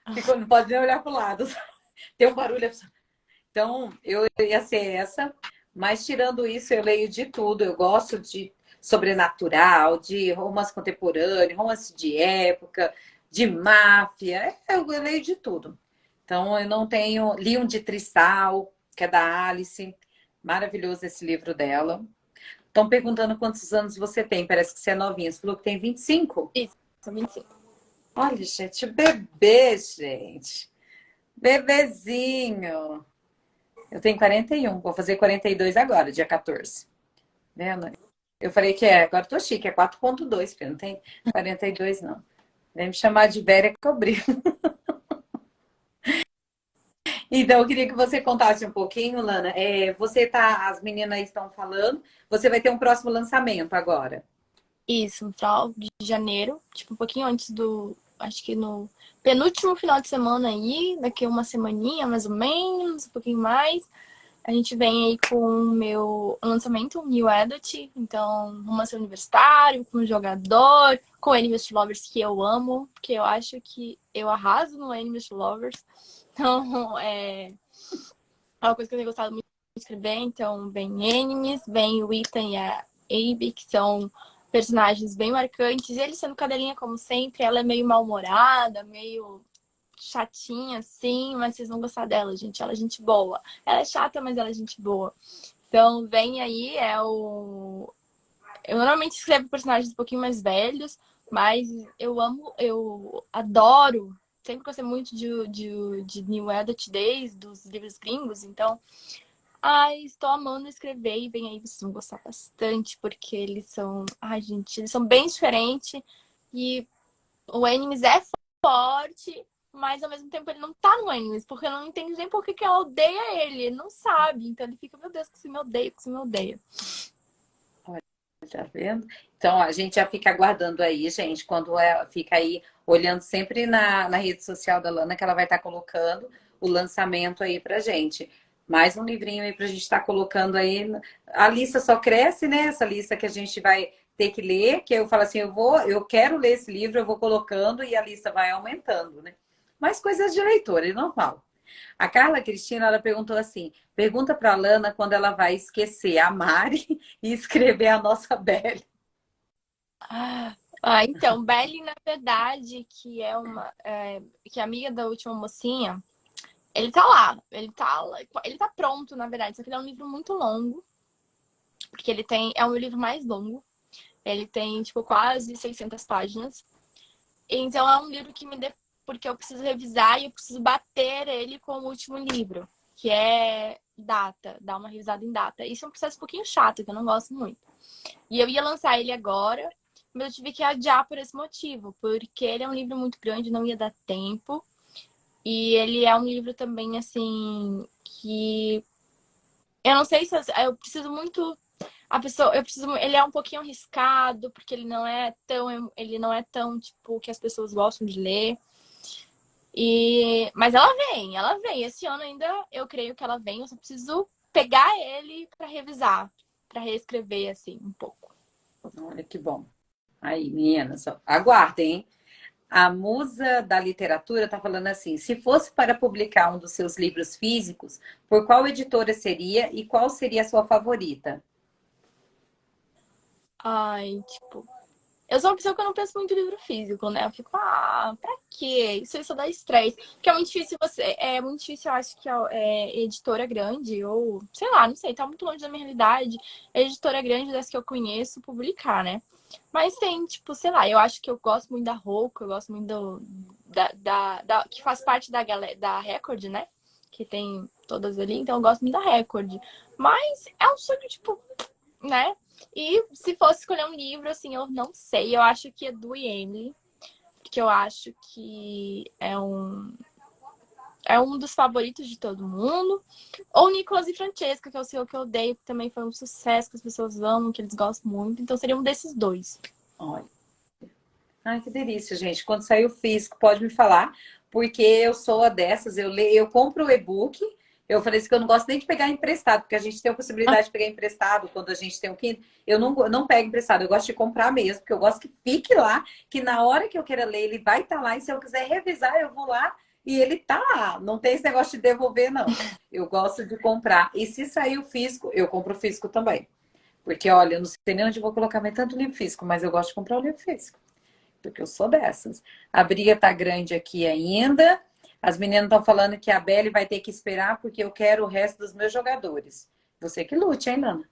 A: não pode nem olhar para o lado. Tem um barulho. Então, eu ia ser essa. Mas tirando isso, eu leio de tudo. Eu gosto de sobrenatural, de romance contemporâneo, romance de época, de máfia. Eu leio de tudo. Então, eu não tenho. Li um de Tristal, que é da Alice. Maravilhoso esse livro dela. Estão perguntando quantos anos você tem. Parece que você é novinha. Você falou que tem 25?
B: Isso, são 25.
A: Olha, gente, bebê, gente. Bebezinho. Eu tenho 41. Vou fazer 42 agora, dia 14. Vendo? Eu falei que agora tô chique, é 4,2, porque não tem 42, não. Vem me chamar de velha que eu brigo. Então, eu queria que você contasse um pouquinho, Lana. As meninas estão falando, você vai ter um próximo lançamento agora.
B: Isso, no final de janeiro, tipo, um pouquinho antes acho que no penúltimo final de semana aí, daqui a uma semaninha, mais ou menos, um pouquinho mais. A gente vem aí com o meu lançamento, o New Adult, então, romance universitário, com jogador, com Enemies to Lovers, que eu amo, porque eu acho que eu arraso no Enemies to Lovers. Então, é uma coisa que eu tenho gostado muito escrever, então vem Enemies, vem o Ethan e a Abby, que são personagens bem marcantes. Ele sendo cadelinha como sempre, ela é meio mal-humorada, meio chatinha, assim, mas vocês vão gostar dela, gente. Ela é gente boa. Ela é chata, mas ela é gente boa. Então, vem aí, é o... Eu normalmente escrevo personagens um pouquinho mais velhos, mas eu adoro, sempre gostei muito de New Adult Days, dos livros gringos, então ai, estou amando escrever e vem aí, vocês vão gostar bastante, porque eles são. Ai, gente, eles são bem diferentes. E o Animes é forte, mas ao mesmo tempo ele não tá no Animes, porque eu não entendo nem por que que ela odeia ele. Ele não sabe. Então ele fica, meu Deus, que você me odeia, que você me odeia.
A: Tá vendo? Então, a gente já fica aguardando aí, gente, quando ela fica aí olhando sempre na rede social da Lana, que ela vai estar colocando o lançamento aí pra gente. Mais um livrinho aí pra gente estar colocando aí. A lista só cresce, né? Essa lista que a gente vai ter que ler, que eu falo assim, eu quero ler esse livro, eu vou colocando e a lista vai aumentando, né? Mas coisas de leitor, é normal. A Carla Cristina, ela perguntou assim, pergunta pra Lana quando ela vai esquecer a Mari e escrever a nossa Belle.
B: Então, Belly, na verdade, que é que é amiga da última mocinha, ele tá lá. Ele tá pronto, na verdade. Só que ele é um livro muito longo, porque é um livro mais longo. Ele tem, tipo, quase 600 páginas. Então é um livro que porque eu preciso revisar e eu preciso bater ele com o último livro, que é data, dar uma revisada em data. Isso é um processo um pouquinho chato, que eu não gosto muito. E eu ia lançar ele agora, mas eu tive que adiar por esse motivo, porque ele é um livro muito grande, não ia dar tempo. E ele é um livro também, assim, que eu não sei se eu preciso muito ele é um pouquinho arriscado, porque ele não é tão, tipo, que as pessoas gostam de ler. Mas ela vem. Esse ano ainda eu creio que ela vem, eu só preciso pegar ele para revisar, para reescrever assim um pouco.
A: Olha que bom. Aí, meninas, ó, aguardem, hein? A musa da literatura está falando assim: se fosse para publicar um dos seus livros físicos, por qual editora seria e qual seria a sua favorita?
B: Ai, tipo, eu sou uma pessoa que eu não penso muito em livro físico, né? Eu fico, pra quê? Isso dá estresse. Porque é muito difícil, eu acho que editora grande, ou sei lá, não sei, tá muito longe da minha realidade. Editora grande das que eu conheço publicar, né? Mas tem, tipo, sei lá, eu acho que eu gosto muito da Roku, eu gosto muito que faz parte da Record, né? Que tem todas ali, então eu gosto muito da Record. Mas é um sonho, tipo, né? E se fosse escolher um livro, assim, eu não sei. Eu acho que é do Emily, porque eu acho que é um dos favoritos de todo mundo. Ou Nicolas e Francesca, que é o seu que eu odeio, que também foi um sucesso, que as pessoas amam, que eles gostam muito. Então seria um desses dois.
A: Olha. Ai, que delícia, gente. Quando sair o físico, pode me falar, porque eu sou a dessas, eu compro o e-book. Eu falei assim que eu não gosto nem de pegar emprestado, porque a gente tem a possibilidade de pegar emprestado quando a gente tem um Kindle. Eu não pego emprestado, eu gosto de comprar mesmo, porque eu gosto que fique lá, que na hora que eu queira ler, ele vai estar lá, e se eu quiser revisar, eu vou lá e ele tá lá. Não tem esse negócio de devolver, não. Eu gosto de comprar. E se sair o físico, eu compro o físico também. Porque, olha, eu não sei nem onde eu vou colocar mais tanto livro físico, mas eu gosto de comprar o livro físico porque eu sou dessas. A briga tá grande aqui ainda. As meninas estão falando que a Belle vai ter que esperar porque eu quero o resto dos meus jogadores. Você que lute, hein, Lana?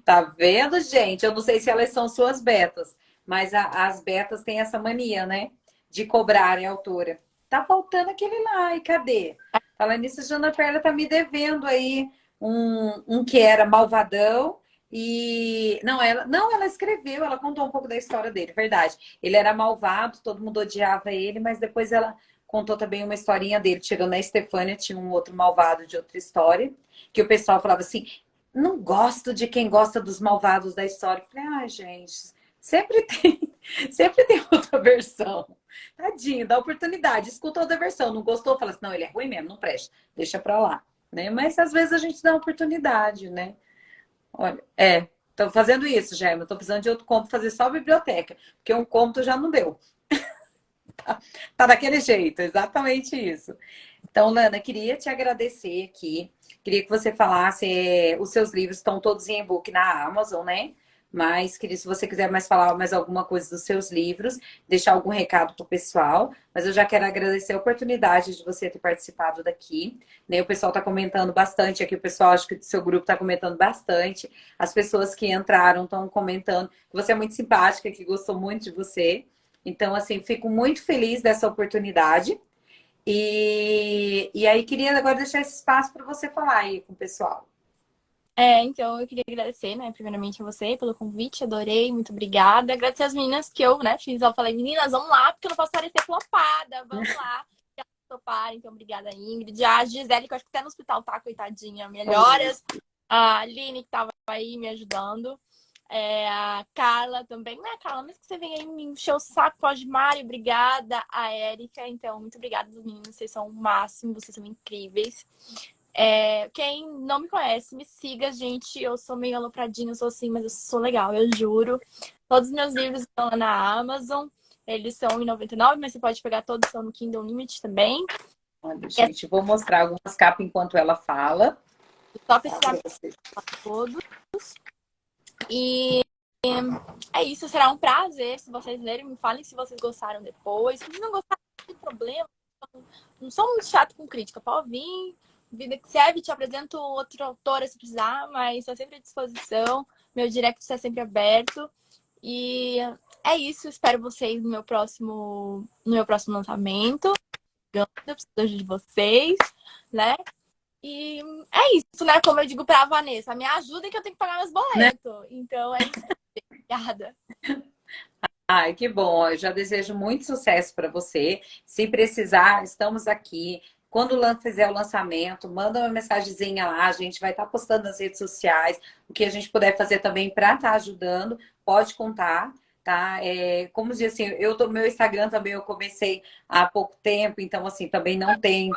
A: Tá vendo, gente? Eu não sei se elas são suas betas, mas as betas têm essa mania, né? De cobrarem a autora. Tá faltando aquele lá, e cadê? Falando nisso, a Jana Perla tá me devendo aí um que era malvadão e ela escreveu, ela contou um pouco da história dele, verdade. Ele era malvado, todo mundo odiava ele, mas depois ela contou também uma historinha dele. Tirando a Stefânia, tinha um outro malvado de outra história, que o pessoal falava assim: não gosto de quem gosta dos malvados da história. Eu falei, ai, gente, sempre tem, sempre tem outra versão. Tadinho, dá oportunidade, escuta outra versão. Não gostou, fala assim, não, ele é ruim mesmo, não presta, deixa pra lá. Né? Mas às vezes a gente dá oportunidade, né? Olha, tô fazendo isso, Germa. Tô precisando de outro cômodo, fazer só a biblioteca, porque um cômodo já não deu. Tá daquele jeito, exatamente isso. Então, Lana, queria te agradecer aqui. Queria que você falasse, os seus livros estão todos em e-book na Amazon, né? Mas queria, se você quiser mais falar mais alguma coisa dos seus livros, deixar algum recado pro pessoal. Mas eu já quero agradecer a oportunidade de você ter participado daqui. Né? O pessoal está comentando bastante aqui, o pessoal acho que do seu grupo está comentando bastante. As pessoas que entraram estão comentando que você é muito simpática, que gostou muito de você. Então, assim, fico muito feliz dessa oportunidade. E aí queria agora deixar esse espaço para você falar aí com o pessoal.
B: Então eu queria agradecer, né, primeiramente a você pelo convite, adorei, muito obrigada. Agradecer as meninas que eu, né, fiz, eu falei, meninas, vamos lá, porque eu não posso parecer flopada, vamos lá. E elas toparam, então obrigada, Ingrid. A Gisele, que eu acho que até no hospital tá, coitadinha, melhoras. A Aline, que tava aí me ajudando. A Carla também, né, Carla? Mas que você vem aí me encher o saco, pode, Mari, obrigada. A Érica, então, muito obrigada, meninas, vocês são o máximo, vocês são incríveis. Quem não me conhece, me siga, gente. Eu sou meio alopradinha, eu sou assim, mas eu sou legal, eu juro. Todos os meus livros estão lá na Amazon. Eles são em 99, mas você pode pegar todos, estão no Kindle Unlimited também.
A: Olha, gente, vou mostrar algumas capas enquanto ela fala.
B: Só
A: Tá,
B: precisar todos. E é isso, será um prazer se vocês lerem. Me falem se vocês gostaram depois. Se não gostaram, não tem problema. Não sou muito chato com crítica. Pode vir. Vida que serve, te apresento outra autora se precisar, mas estou sempre à disposição. Meu direct está sempre aberto. E é isso. Espero vocês no meu próximo lançamento. Eu preciso de vocês, né? E é isso, né? Como eu digo pra Vanessa, me ajudem que eu tenho que pagar meus
A: né?
B: boletos. Então é isso. Obrigada.
A: Ai, que bom. Eu já desejo muito sucesso para você. Se precisar, estamos aqui. Quando fizer o lançamento, manda uma mensagenzinha lá. A gente vai estar postando nas redes sociais. O que a gente puder fazer também para estar ajudando, pode contar, tá? Como diz assim, meu Instagram também eu comecei há pouco tempo, então assim, também não tem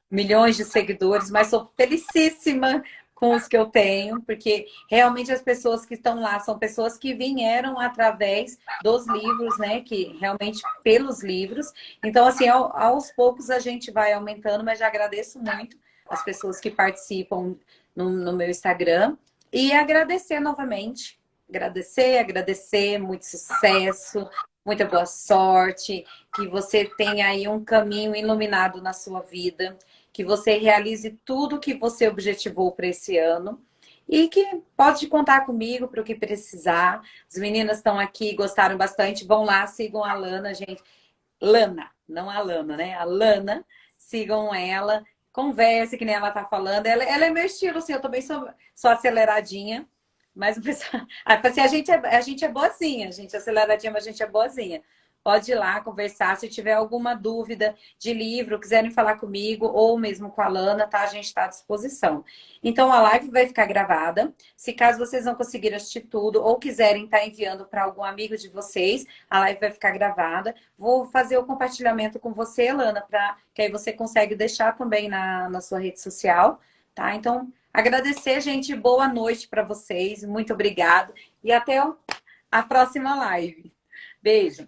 A: milhões de seguidores, mas sou felicíssima com os que eu tenho, porque realmente as pessoas que estão lá são pessoas que vieram através dos livros, né? Que realmente pelos livros. Então, assim, aos poucos a gente vai aumentando, mas já agradeço muito as pessoas que participam no meu Instagram. E agradecer novamente. Agradecer, muito sucesso, muita boa sorte, que você tenha aí um caminho iluminado na sua vida, que você realize tudo que você objetivou para esse ano e que pode contar comigo para o que precisar. As meninas estão aqui, gostaram bastante, vão lá, sigam a Lana, gente. Lana, não a Lana, né? A Lana, sigam ela, converse, que nem ela tá falando. Ela é meu estilo, assim, eu também sou aceleradinha, mas o pessoal. Assim, a gente é boazinha, a gente é aceleradinha, mas a gente é boazinha. Pode ir lá conversar. Se tiver alguma dúvida de livro, quiserem falar comigo ou mesmo com a Lana, tá? A gente está à disposição. Então a live vai ficar gravada. Se caso vocês não conseguirem assistir tudo ou quiserem estar enviando para algum amigo de vocês, a live vai ficar gravada. Vou fazer o compartilhamento com você, Lana, que aí você consegue deixar também na sua rede social, tá? Então, agradecer, gente. Boa noite para vocês. Muito obrigado. E até a próxima live. Beijo.